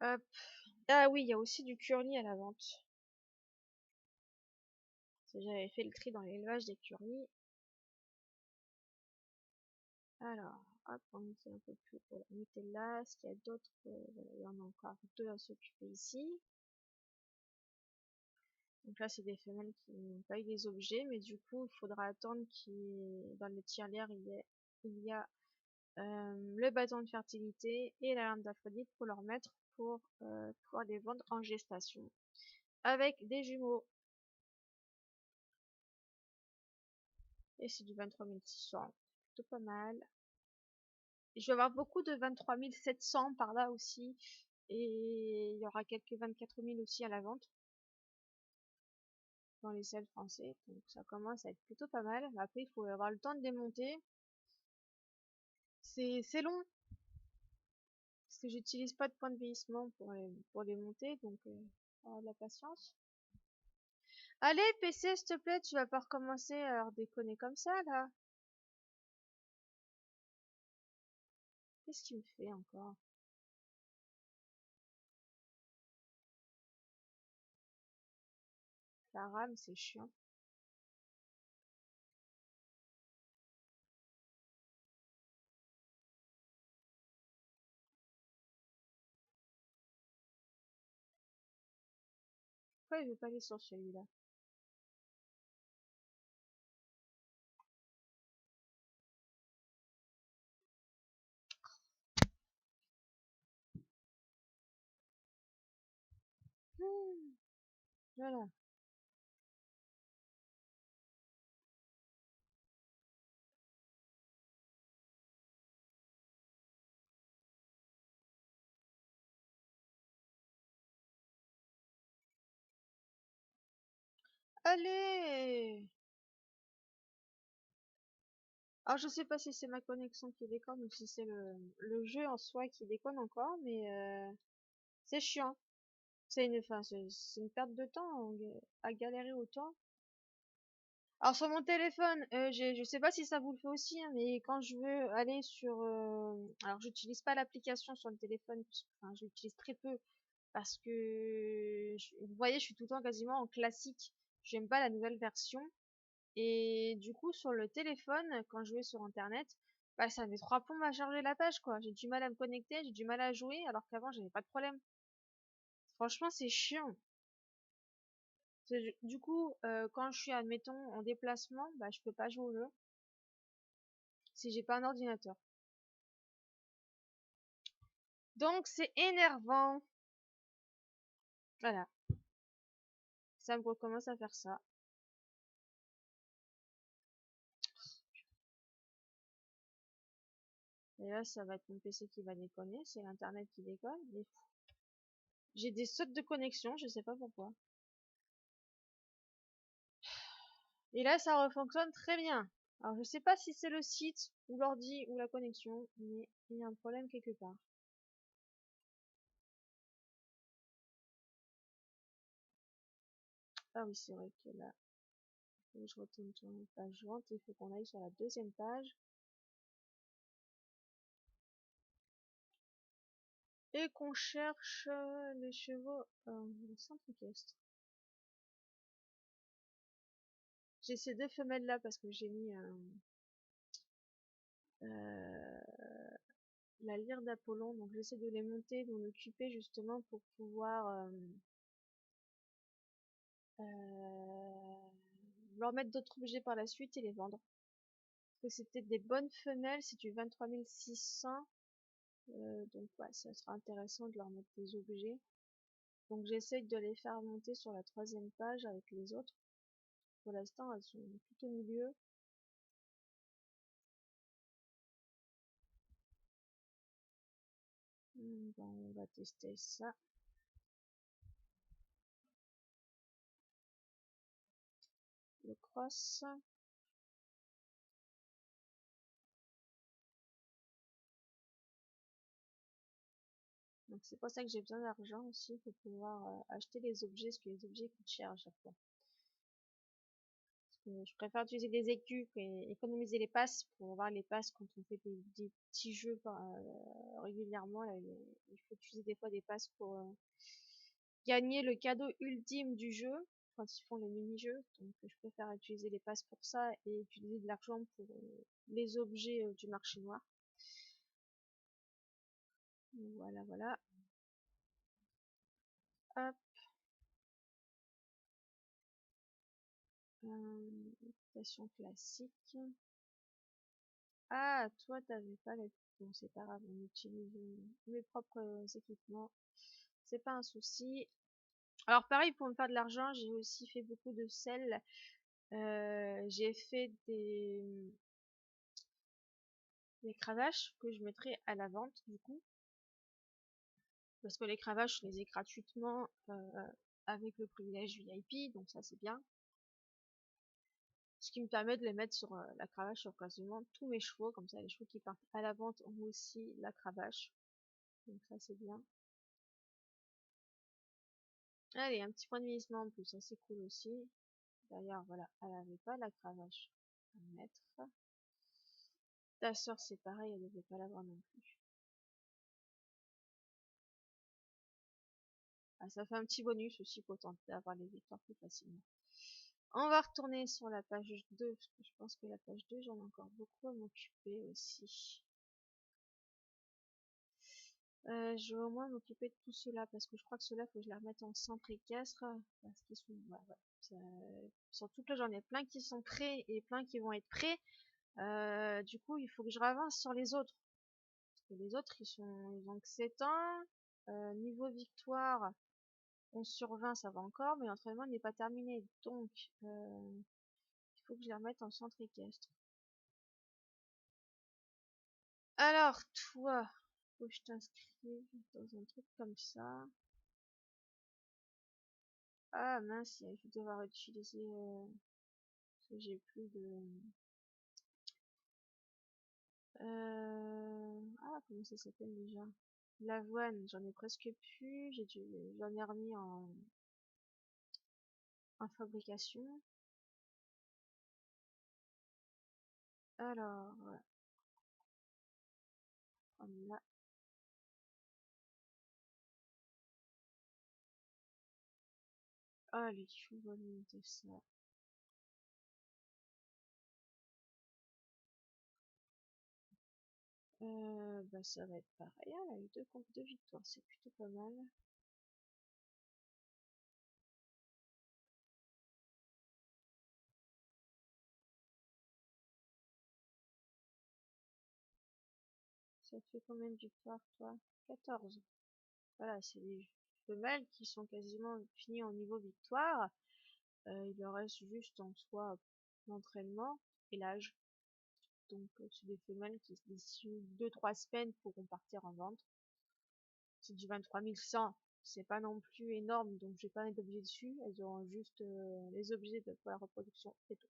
Hop. Ah oui, il y a aussi du curly à la vente. J'avais fait le tri dans l'élevage des curlis. Alors, hop, on était un peu plus pour la Nutella. Est-ce qu'il y a d'autres? Voilà, il y en a encore deux à s'occuper ici. Donc là, c'est des femelles qui n'ont pas eu des objets, mais du coup, il faudra attendre dans le tirelire, il y a le bâton de fertilité et la lame d'Aphrodite pour leur mettre pour pouvoir les vendre en gestation. Avec des jumeaux. Et c'est du 23 600. Plutôt pas mal. Je vais avoir beaucoup de 23 700 par là aussi. Et il y aura quelques 24 000 aussi à la vente. Dans les sels français. Donc ça commence à être plutôt pas mal. Après, il faut avoir le temps de démonter. C'est long. Parce que j'utilise pas de point de vieillissement pour les monter. Donc, avoir de la patience. Allez, PC, s'il te plaît, tu vas pas recommencer à déconner comme ça, là. Qu'est-ce qu'il me fait encore? La rame, c'est chiant. Pourquoi il veut pas aller sur celui-là? Voilà. Allez! Alors je sais pas si c'est ma connexion qui déconne ou si c'est le jeu en soi qui déconne encore, mais c'est chiant. Enfin, c'est une perte de temps à galérer autant. Alors sur mon téléphone, je sais pas si ça vous le fait aussi, hein, mais quand je veux aller sur, alors j'utilise pas l'application sur le téléphone, enfin j'utilise très peu parce que vous voyez, je suis tout le temps quasiment en classique. J'aime pas la nouvelle version. Et du coup, sur le téléphone, quand je vais sur internet, bah ça met 3 plombes à charger la page, quoi. J'ai du mal à me connecter, j'ai du mal à jouer, alors qu'avant j'avais pas de problème. Franchement, c'est chiant. Du coup, quand je suis, admettons, en déplacement, bah je peux pas jouer au jeu si j'ai pas un ordinateur. Donc c'est énervant. Voilà, ça me recommence à faire ça. Et là, ça va être mon PC qui va déconner, c'est l'internet qui déconne. Mais j'ai des sautes de connexion, je sais pas pourquoi. Et là, ça refonctionne très bien. Alors, je sais pas si c'est le site, ou l'ordi, ou la connexion, mais il y a un problème quelque part. Ah oui, c'est vrai que là, faut que je retourne sur une page jointe, il faut qu'on aille sur la deuxième page. Et qu'on cherche les chevaux au centre équestre. J'ai ces deux femelles là parce que j'ai mis la lyre d'Apollon, donc j'essaie de les monter, de m'en occuper justement pour pouvoir leur mettre d'autres objets par la suite et les vendre. Parce que c'était des bonnes femelles, c'est du 23 600, donc ouais, ça sera intéressant de leur mettre des objets. Donc j'essaye de les faire monter sur la troisième page avec les autres. Pour l'instant, elles sont tout au milieu. Ben, on va tester ça. Le cross. Donc c'est pour ça que j'ai besoin d'argent aussi pour pouvoir acheter les objets, parce que les objets coûtent cher à chaque fois. Je préfère utiliser des écus et économiser les passes pour avoir les passes quand on fait des petits jeux régulièrement. Là, il faut utiliser des fois des passes pour gagner le cadeau ultime du jeu quand ils font les mini-jeux. Donc je préfère utiliser les passes pour ça et utiliser de l'argent pour les objets du marché noir. Voilà, voilà. Hop. Invitation classique. Ah, toi, t'avais pas les... Bon, c'est pas grave, on utilise mes propres équipements. C'est pas un souci. Alors, pareil, pour me faire de l'argent, j'ai aussi fait beaucoup de sel. J'ai fait des cravaches que je mettrai à la vente, du coup. Parce que les cravaches, je les ai gratuitement avec le privilège VIP, donc ça, c'est bien. Ce qui me permet de les mettre sur la cravache sur quasiment tous mes chevaux. Comme ça, les chevaux qui partent à la vente ont aussi la cravache. Donc ça, c'est bien. Allez, un petit point de vieillissement en plus, ça c'est cool aussi. D'ailleurs, voilà, elle avait pas la cravache à mettre. Ta soeur, c'est pareil, elle devait pas l'avoir non plus. Ah, ça fait un petit bonus aussi pour tenter d'avoir les victoires plus facilement. On va retourner sur la page 2, parce que je pense que la page 2, j'en ai encore beaucoup à m'occuper aussi. Je vais au moins m'occuper de tout cela, parce que je crois que cela, faut que je les remette en centre équestre, parce qu'ils sont, surtout que là, j'en ai plein qui sont prêts et plein qui vont être prêts. Du coup, il faut que je ravance sur les autres. Parce que les autres, ils ont que 7 ans. Niveau victoire, 11/20, ça va encore, mais l'entraînement n'est pas terminé. Donc, il faut que je les remette en centre équestre. Alors, toi, faut que je t'inscrive dans un truc comme ça. Ah mince, je vais devoir utiliser... parce que j'ai plus de... Ah, comment ça s'appelle déjà? L'avoine, j'en ai presque plus. J'en ai remis en fabrication. Alors, voilà. Prendre là. Allez, je vais monter ça. Bah, ça va être pareil, hein, avec deux victoires, c'est plutôt pas mal. Ça te fait combien de victoires, toi? 14. Voilà, c'est les femelles qui sont quasiment finies en niveau victoire. Il leur reste juste en soi l'entraînement et l'âge. Donc, c'est des femelles qui, d'ici 2-3 semaines, pourront partir en vente. C'est du 23 100. C'est pas non plus énorme, donc j'ai pas d'objets dessus. Elles auront juste les objets pour la reproduction et tout.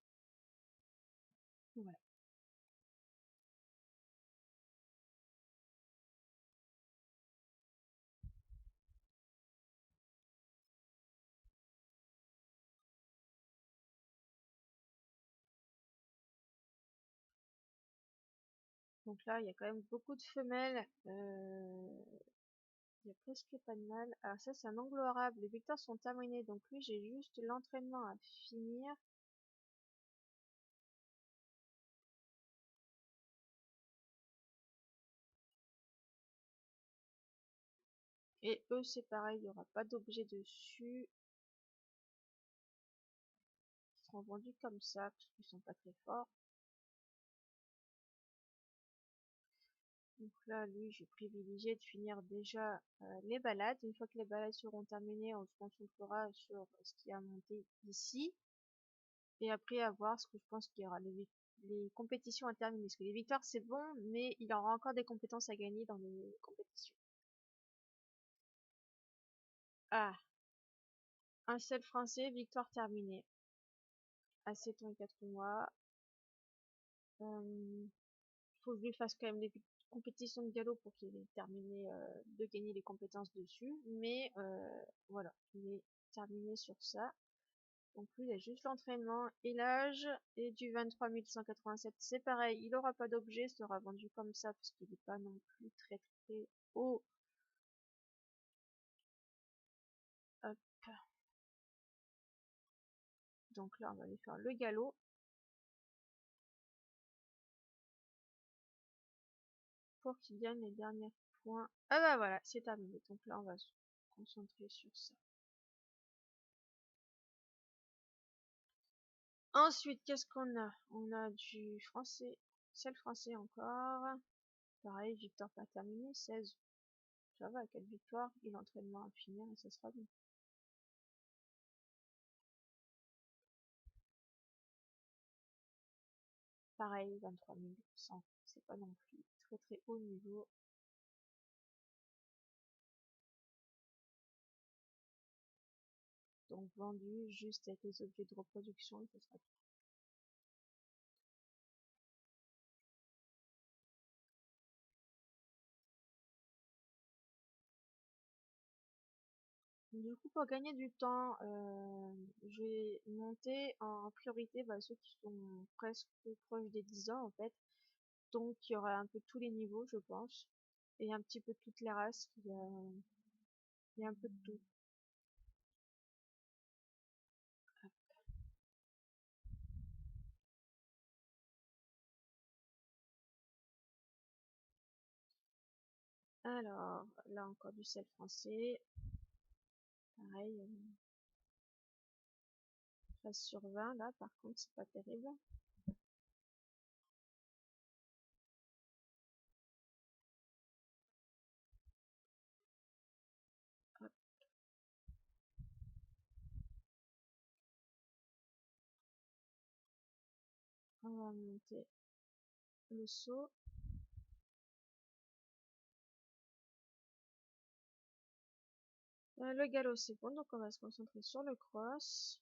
Voilà. Donc là, il y a quand même beaucoup de femelles. Il y a presque pas de mâles. Alors ça, c'est un angle arabe. Les victoires sont terminées. Donc lui, j'ai juste l'entraînement à finir. Et eux, c'est pareil. Il n'y aura pas d'objet dessus. Ils seront vendus comme ça, parce qu'ils sont pas très forts. Donc là, lui, j'ai privilégié de finir déjà les balades. Une fois que les balades seront terminées, on se concentrera sur ce qui a monté ici. Et après, à voir ce que je pense qu'il y aura les compétitions à terminer. Parce que les victoires, c'est bon, mais il y aura encore des compétences à gagner dans les compétitions. Ah, un seul français, victoire terminée. À 7 ans et 4 mois. Faut que je lui fasse quand même les compétitions de galop pour qu'il ait terminé de gagner les compétences dessus. Mais voilà, il est terminé sur ça. Donc lui, il a juste l'entraînement et l'âge. Et du 23 187, c'est pareil. Il n'aura pas d'objet, sera vendu comme ça parce qu'il n'est pas non plus très très haut. Hop. Donc là, on va aller faire le galop. Pour qu'il gagne les derniers points. Ah bah voilà, c'est terminé. Donc là, on va se concentrer sur ça. Ensuite, qu'est-ce qu'on a? On a du français, c'est le français encore. Pareil, victoire pas terminée, 16. Ça va, 4 victoires et l'entraînement à finir et ça sera bon. Pareil, 23 100. C'est pas non plus très très haut niveau. Donc vendu juste avec les objets de reproduction et ça sera tout. Du coup, pour gagner du temps, je vais monter en priorité ceux qui sont presque proches des 10 ans en fait. Donc il y aura un peu tous les niveaux, je pense. Et un petit peu toutes les races. Il y a un peu de tout. Alors, là encore du sel français. Pareil, 13/20, là, par contre, c'est pas terrible. Hop. On va monter le saut. Le galop c'est bon, donc on va se concentrer sur le cross.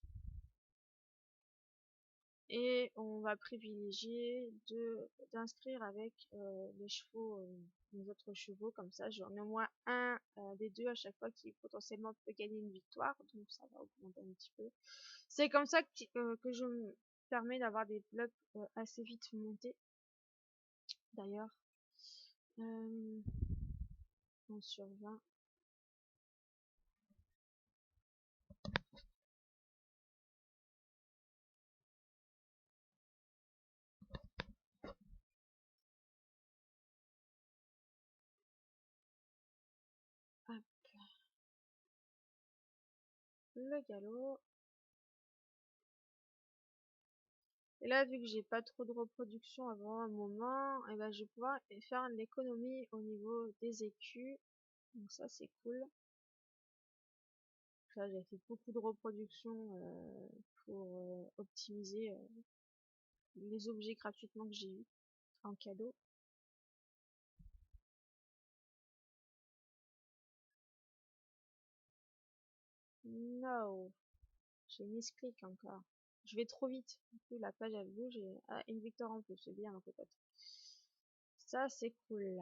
Et on va privilégier d'inscrire avec les chevaux, les autres chevaux, comme ça j'en ai au moins un des deux à chaque fois qui potentiellement peut gagner une victoire, donc ça va augmenter un petit peu. C'est comme ça que je me permets d'avoir des blocs assez vite montés, d'ailleurs. 11 sur 20. Hop, le galop. Et là, vu que j'ai pas trop de reproduction avant un moment, et ben, je vais pouvoir faire l'économie au niveau des écus. Donc ça, c'est cool. Là, j'ai fait beaucoup de reproduction pour optimiser les objets gratuitement que j'ai eu en cadeau. No, j'ai misclick encore. Je vais trop vite. Du coup, la page elle bouge et ah, une victoire en plus, c'est bien ma pote. Ça, c'est cool.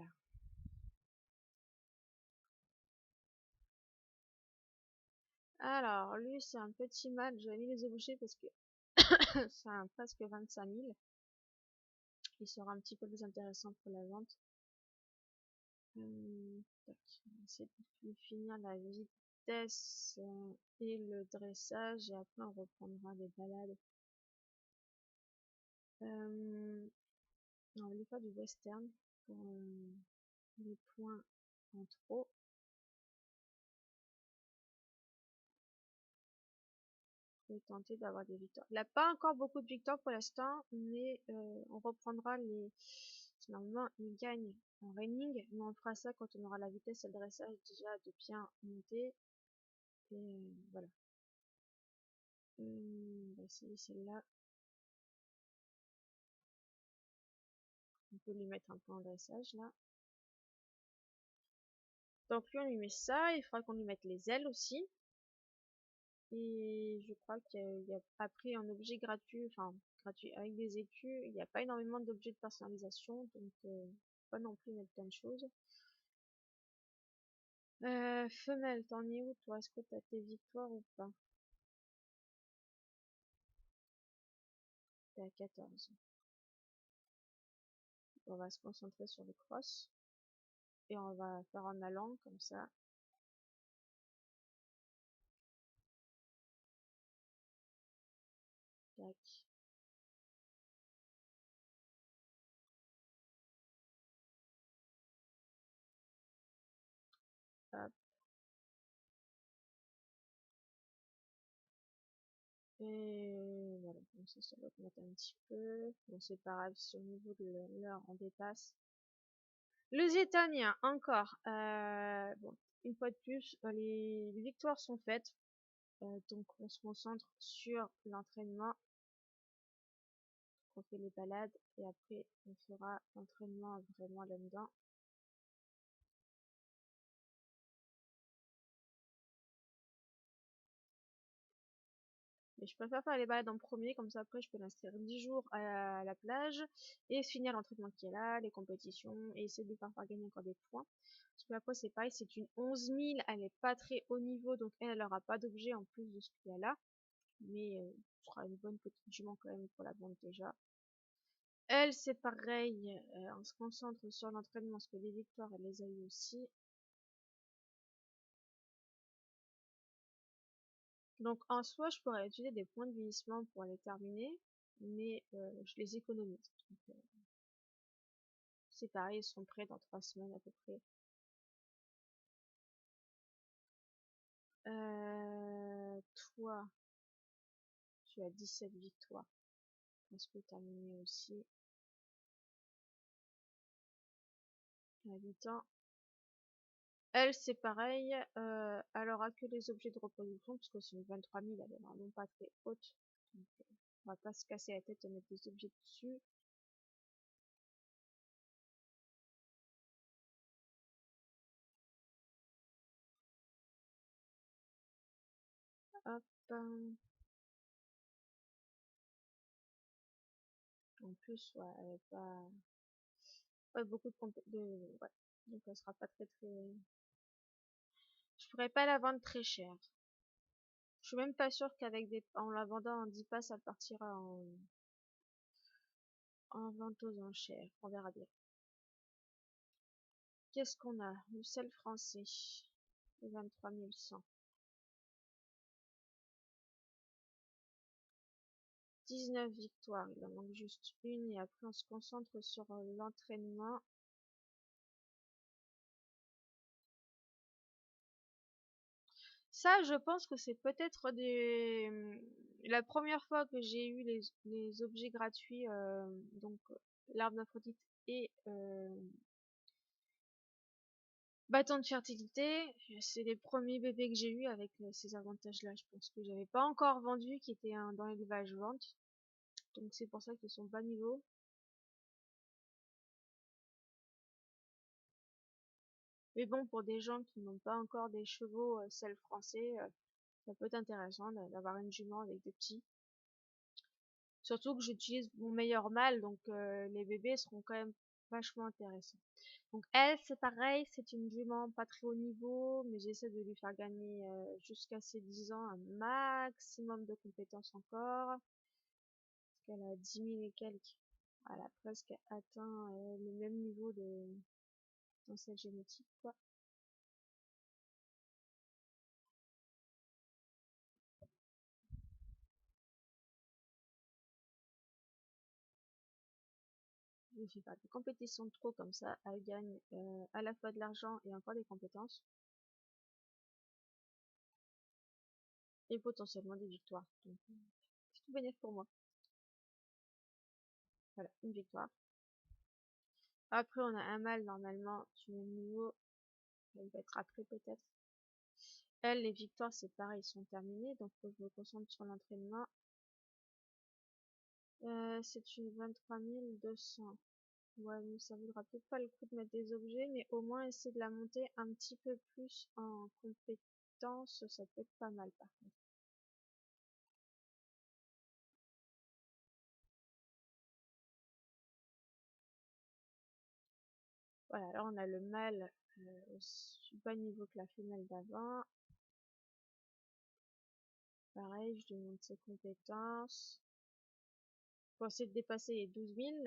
Alors, lui, c'est un petit mal. J'avais mis les objets parce que c'est un presque 25 000. Il sera un petit peu plus intéressant pour la vente. Tac, on va essayer de finir la vitesse et le dressage et après on reprendra les balades. On va lui faire du western pour les points en trop. Et tenter d'avoir des victoires. Il n'a pas encore beaucoup de victoires pour l'instant, mais on reprendra les. Normalement, il gagne en reining, mais on fera ça quand on aura la vitesse et le dressage déjà de bien monter. Et voilà. On va essayer celle-là. On peut lui mettre un point en dressage là. Donc lui on lui met ça, il faudra qu'on lui mette les ailes aussi. Et je crois qu'il y a après un objet gratuit, enfin gratuit avec des écus, il n'y a pas énormément d'objets de personnalisation, donc pas non plus mettre plein de choses. Femelle, t'en es où toi? Est-ce que t'as tes victoires ou pas? T'es à 14. On va se concentrer sur le cross. Et on va faire en allant comme ça. Tac. Hop. Et voilà, donc ça va augmenter un petit peu. Bon, c'est pas grave si au niveau de l'heure on dépasse. Le Zétanien, encore. Bon, une fois de plus, les victoires sont faites. Donc on se concentre sur l'entraînement. On fait les balades et après on fera l'entraînement vraiment là-dedans. Mais je préfère faire les balades en premier, comme ça après je peux l'inscrire 10 jours à la plage et finir l'entraînement qui est là, les compétitions et essayer de lui faire gagner encore des points. Parce que après c'est pareil, c'est une 11 000, elle est pas très haut niveau donc elle aura pas d'objet en plus de ce qu'il y a là. Mais ce sera une bonne petite jument quand même pour la vente déjà. Elle c'est pareil, on se concentre sur l'entraînement parce que les victoires elle les a eu aussi. Donc en soi je pourrais utiliser des points de vieillissement pour les terminer, mais je les économise. Donc, c'est pareil, ils sont prêts dans 3 semaines à peu près. Toi, tu as 17 victoires. Est-ce que terminer aussi à 8 ans. Elle, c'est pareil. Elle aura que les objets de reproduction, parce que c'est une 23 000, elle est vraiment pas très haute. Donc, On va pas se casser la tête à mettre des objets dessus. Hop. En plus, ouais, elle est pas beaucoup ouais. Donc elle sera pas très. Je pourrais pas la vendre très cher. Je suis même pas sûre qu'avec en la vendant en 10 pas, ça partira en vente aux enchères. On verra bien. Qu'est-ce qu'on a? Le sel français. 23 100. 19 victoires. Il en manque juste une et après on se concentre sur l'entraînement. Ça, je pense que c'est peut-être la première fois que j'ai eu les objets gratuits, donc l'arbre d'aphrodite et bâton de fertilité. C'est les premiers bébés que j'ai eu avec ces avantages-là. Je pense que j'avais pas encore vendu, qui étaient dans l'élevage vente. Donc c'est pour ça qu'ils sont pas niveau. Mais bon, pour des gens qui n'ont pas encore des chevaux sel français, ça peut être intéressant d'avoir une jument avec des petits. Surtout que j'utilise mon meilleur mâle, donc les bébés seront quand même vachement intéressants. Donc elle, c'est pareil, c'est une jument pas très haut niveau, mais j'essaie de lui faire gagner jusqu'à ses 10 ans un maximum de compétences encore. Parce qu'elle a 10 000 et quelques. Elle a presque atteint le même niveau de potentiel génétique, quoi. Je lui fais faire des compétitions de trop, comme ça elle gagne à la fois de l'argent et encore des compétences. Et potentiellement des victoires. Donc c'est tout bénéfique pour moi. Voilà, une victoire. Après, on a un mâle normalement du même niveau. Elle va être après peut-être. Elle, les victoires, c'est pareil, sont terminées. Donc, faut que je me concentre sur l'entraînement. C'est une 23 200. Ouais, mais ça vaudra peut-être pas le coup de mettre des objets, mais au moins essayer de la monter un petit peu plus en compétence, ça peut être pas mal par contre. Voilà, alors on a le mâle aussi bas niveau que la femelle d'avant. Pareil, je lui montre ses compétences. Faut essayer de dépasser les 12 000.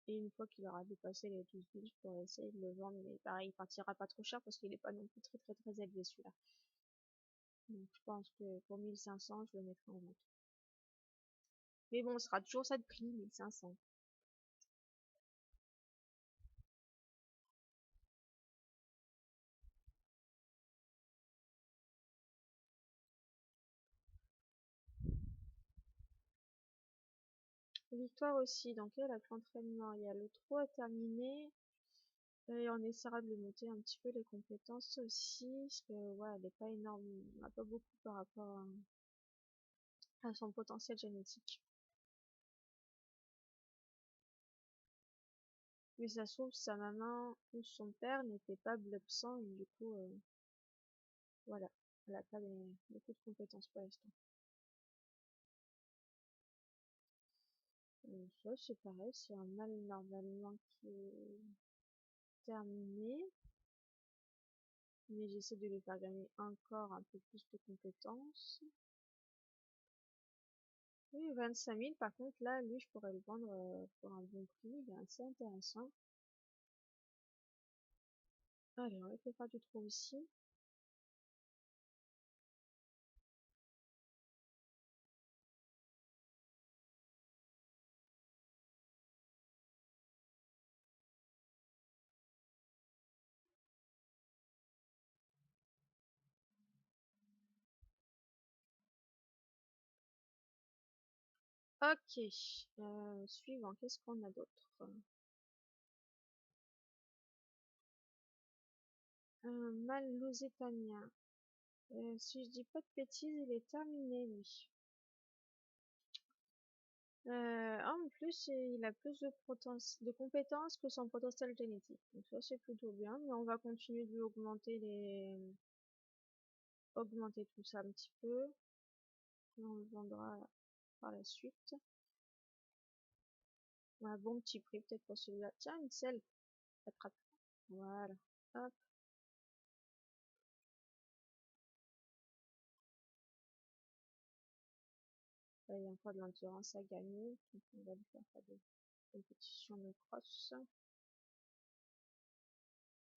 Et une fois qu'il aura dépassé les 12 000, je pourrais essayer de le vendre. Mais pareil, il partira pas trop cher parce qu'il est pas non plus très élevé celui-là. Donc je pense que pour 1500, je le mettrai en vente. Mais bon, ce sera toujours ça de prix, 1500. Victoire aussi, donc elle a l'entraînement. Il y a le 3 à terminer. Et on essaiera de lui monter un petit peu les compétences aussi. Parce que ouais, elle est pas énorme. On n'a pas beaucoup par rapport à son potentiel génétique. Mais ça se trouve, sa maman ou son père n'était pas blood sang et du coup, voilà, elle a pas beaucoup de compétences pour l'instant. Ça, c'est pareil, c'est un mâle normalement qui est terminé. Mais j'essaie de lui faire gagner encore un peu plus de compétences. Oui, 25 000, par contre, là, lui, je pourrais le vendre pour un bon prix, il est assez intéressant. Allez, on va peut-être faire du trou ici. Ok, suivant, qu'est-ce qu'on a d'autre? Un mâle lousitanien. Si je dis pas de bêtises, il est terminé, lui. En plus, il a plus de compétences que son potentiel génétique. Donc ça, c'est plutôt bien. Mais on va continuer de lui augmenter tout ça un petit peu. Et on le vendra par la suite. Un bon petit prix peut-être pour celui-là. Tiens, une selle. Attrape. Voilà. Hop. Là, il y a encore de l'endurance à gagner. Donc on va lui faire des compétitions de cross.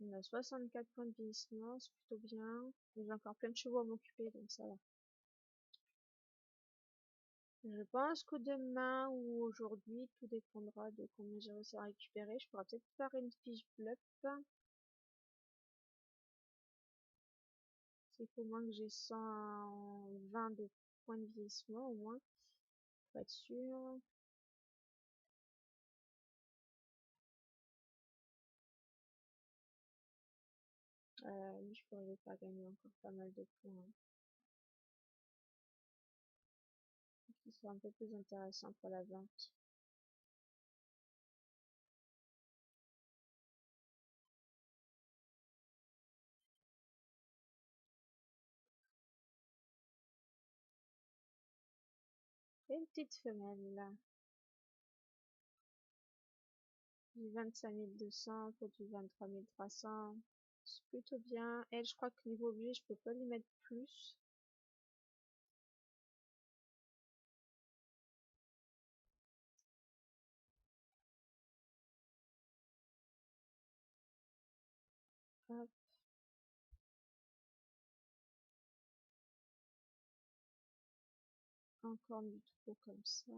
On a 64 points de vieillissement, c'est plutôt bien. J'ai encore plein de chevaux à m'occuper, donc ça va. Je pense que demain ou aujourd'hui, tout dépendra de combien j'ai réussi à récupérer. Je pourrais peut-être faire une fiche bluff. C'est qu'au moins que j'ai 120 de points de vieillissement, au moins, pour être sûr. Lui, je pourrais lui faire gagner encore pas mal de points, hein. Qui sera un peu plus intéressant pour la vente. Et une petite femelle, là. Du 25 200 pour du 23 300. C'est plutôt bien. Elle, je crois que niveau objet, je peux pas lui mettre plus. Hop, encore du trop comme ça.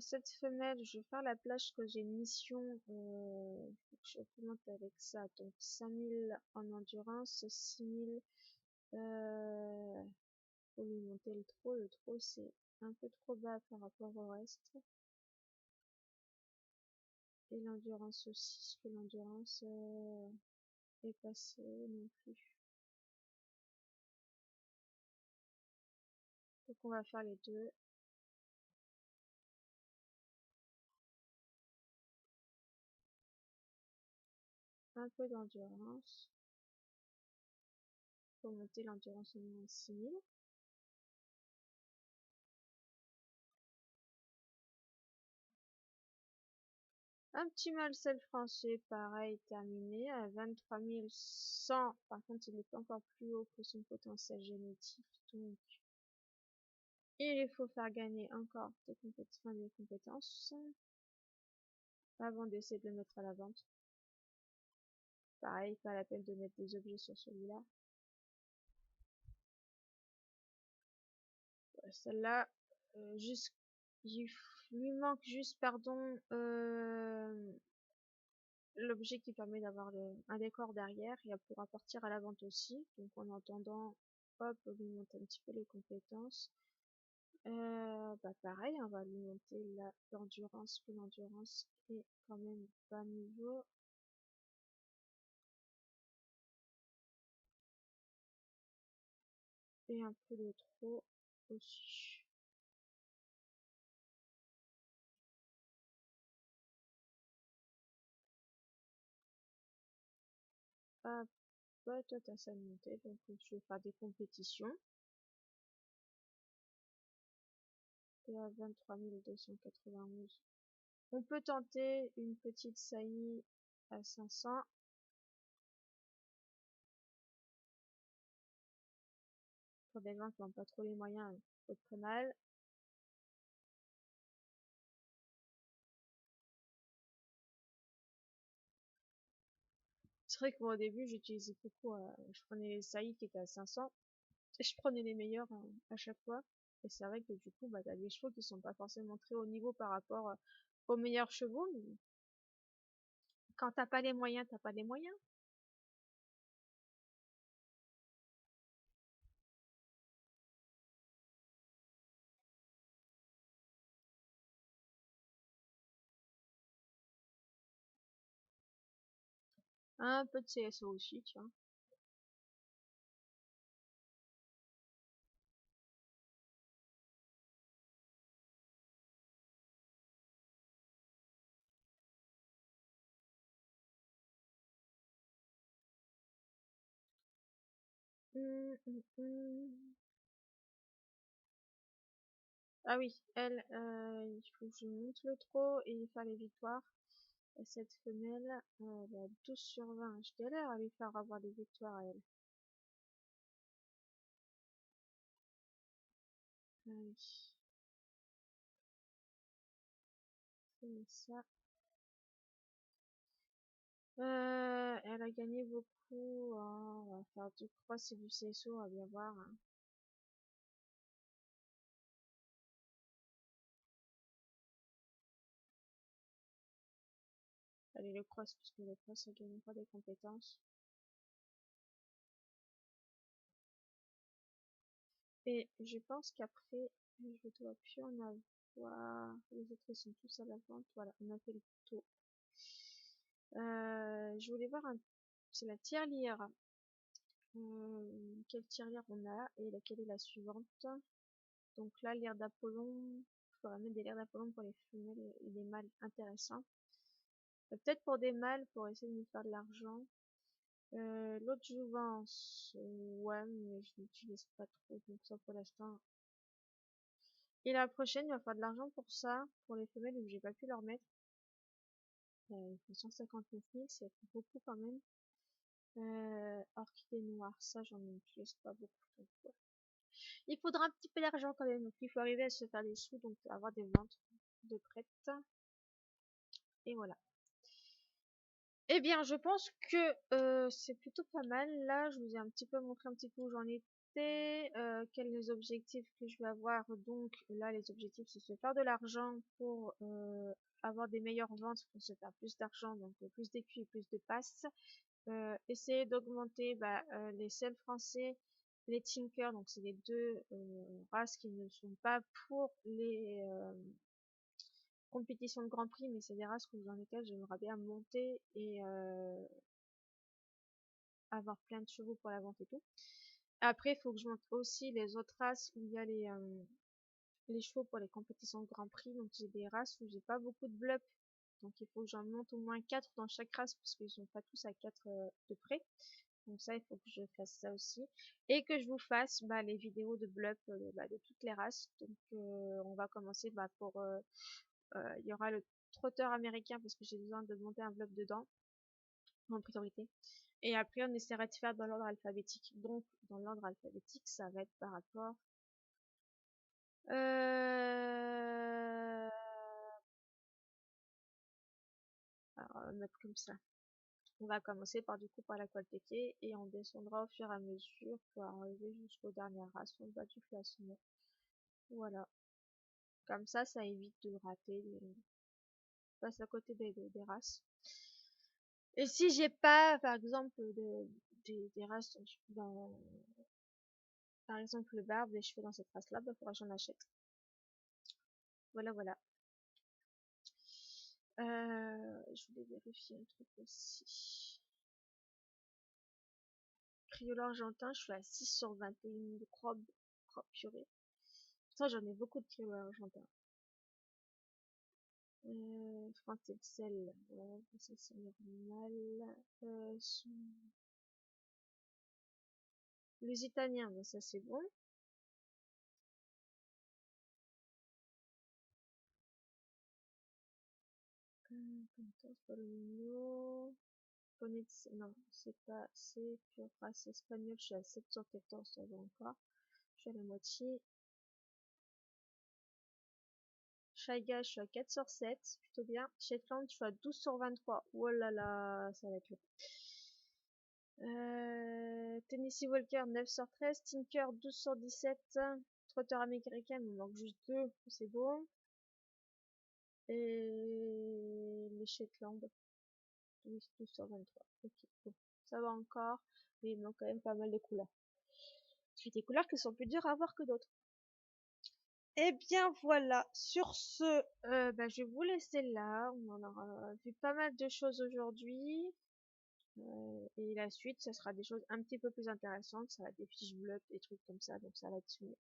Cette femelle, je vais faire la plage que j'ai une mission. Faut que je augmente avec ça. Donc 5000 en endurance, 6000. Faut lui monter le trot. Le trot, c'est un peu trop bas par rapport au reste. Et l'endurance aussi, parce que l'endurance est passée non plus. Donc on va faire les deux. Un peu d'endurance. Pour monter l'endurance au moins 6000. Un petit Marcel français, pareil, terminé à 23 100. Par contre, il est encore plus haut que son potentiel génétique. Donc, il faut faire gagner encore des compétences avant d'essayer de le mettre à la vente. Pareil, pas la peine de mettre des objets sur celui-là. Celle-là, il lui manque juste, pardon, l'objet qui permet d'avoir un décor derrière et elle pourra partir à la vente aussi. Donc en attendant, hop, on lui monte un petit peu les compétences. Bah pareil, on va lui monter l'endurance, que l'endurance est quand même bas niveau. Et un peu de trop aussi. Ah, bah toi t'as ça de monter, donc je vais faire des compétitions. Et à 23 291. On peut tenter une petite saillie à 500. Pour des gens qui n'ont pas trop les moyens, faut être pas mal. C'est vrai que moi au début j'utilisais beaucoup, je prenais les saillies qui étaient à 500 et je prenais les meilleurs à chaque fois. Et c'est vrai que du coup bah t'as des chevaux qui sont pas forcément très haut niveau par rapport aux meilleurs chevaux, mais quand t'as pas les moyens, t'as pas les moyens. Un peu de CSO aussi, tiens. Ah oui, elle, il faut que je monte le trot et faire les victoires. Et cette femelle, elle a 12 sur 20. Je galère à lui faire avoir des victoires à elle. Ah oui, c'est ça. Elle a gagné beaucoup, hein. On va faire du cross et du CSO, on va bien voir, hein. Allez, le cross, puisque le cross, ça gagne pas des compétences. Et je pense qu'après, je dois plus en avoir. Les autres, ils sont tous à la vente. Voilà, on a fait le tour. Je voulais voir c'est la tirelire. Quelle tirelire on a et laquelle est la suivante. Donc là, lyre d'Apollon. Je pourrais mettre des lyres d'Apollon pour les femelles et les mâles intéressants. Peut-être pour des mâles pour essayer de nous faire de l'argent. L'autre jouvence, ouais, mais je l'utilise pas trop, donc ça pour l'instant. Et la prochaine, il va faire de l'argent pour ça, pour les femelles, où j'ai pas pu leur mettre. Il faut 159 000, c'est beaucoup quand même. Orchidée noire, ça j'en utilise pas beaucoup. Donc, ouais. Il faudra un petit peu d'argent quand même, donc il faut arriver à se faire des sous, donc avoir des ventes de prêtes. Et voilà. Eh bien, je pense que c'est plutôt pas mal. Là, je vous ai un petit peu montré un petit peu où j'en étais, quels les objectifs que je vais avoir. Donc là, les objectifs, c'est se faire de l'argent pour avoir des meilleures ventes, pour se faire plus d'argent, donc plus d'écus et plus de passes. Essayer d'augmenter les sels français, les Tinkers, donc c'est les deux races qui ne sont pas pour les compétitions de Grand Prix, mais c'est des races dans lesquelles j'aimerais bien monter et avoir plein de chevaux pour la vente et tout. Après, il faut que je monte aussi les autres races où il y a les chevaux pour les compétitions de Grand Prix. Donc j'ai des races où j'ai pas beaucoup de bluff. Donc il faut que j'en monte au moins 4 dans chaque race parce qu'ils sont pas tous à 4 de près. Donc ça, il faut que je fasse ça aussi. Et que je vous fasse les vidéos de bluff de toutes les races. Donc on va commencer il y aura le trotteur américain parce que j'ai besoin de monter un bluff dedans en priorité. Et après, on essaiera de faire dans l'ordre alphabétique. Donc, dans l'ordre alphabétique, ça va être par rapport... Alors, on va mettre comme ça. On va commencer par la Qualteke et on descendra au fur et à mesure pour arriver jusqu'aux dernières races au bas du classement. Voilà. Comme ça évite de rater. On passe à côté des races. Et si j'ai pas, par exemple, des races par exemple, le barbe, des cheveux dans cette race-là, faudra que j'en achète. Voilà, voilà. Je voulais vérifier un truc aussi. Criollo argentin, je suis à 6 sur 21 de croix purée. Ça, j'en ai beaucoup de criollo argentin. Français de sel, ouais, ça c'est normal. Lusitanien, ça c'est bon. Non, c'est pas assez. Pure race espagnole, je suis à 7 sur 14, ça va encore. Je suis à la moitié. Chaiga, je suis à 4 sur 7, plutôt bien. Shetland, je suis à 12 sur 23. Oh là là, ça va être long. Tennessee Walker, 9 sur 13. Tinker, 12 sur 17. Trotter américain, il me manque juste 2, c'est bon. Et les Shetland, 12 sur 23. Ok, bon, ça va encore, mais il manque quand même pas mal de couleurs. Il y a des couleurs qui sont plus dures à voir que d'autres. Eh bien voilà, sur ce, je vais vous laisser là. On en aura vu pas mal de choses aujourd'hui. Et la suite, ça sera des choses un petit peu plus intéressantes. Ça va être des fiches bleues, des trucs comme ça, donc ça va être mieux.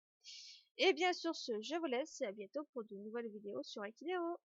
Et bien sur ce, je vous laisse et à bientôt pour de nouvelles vidéos sur Equideo.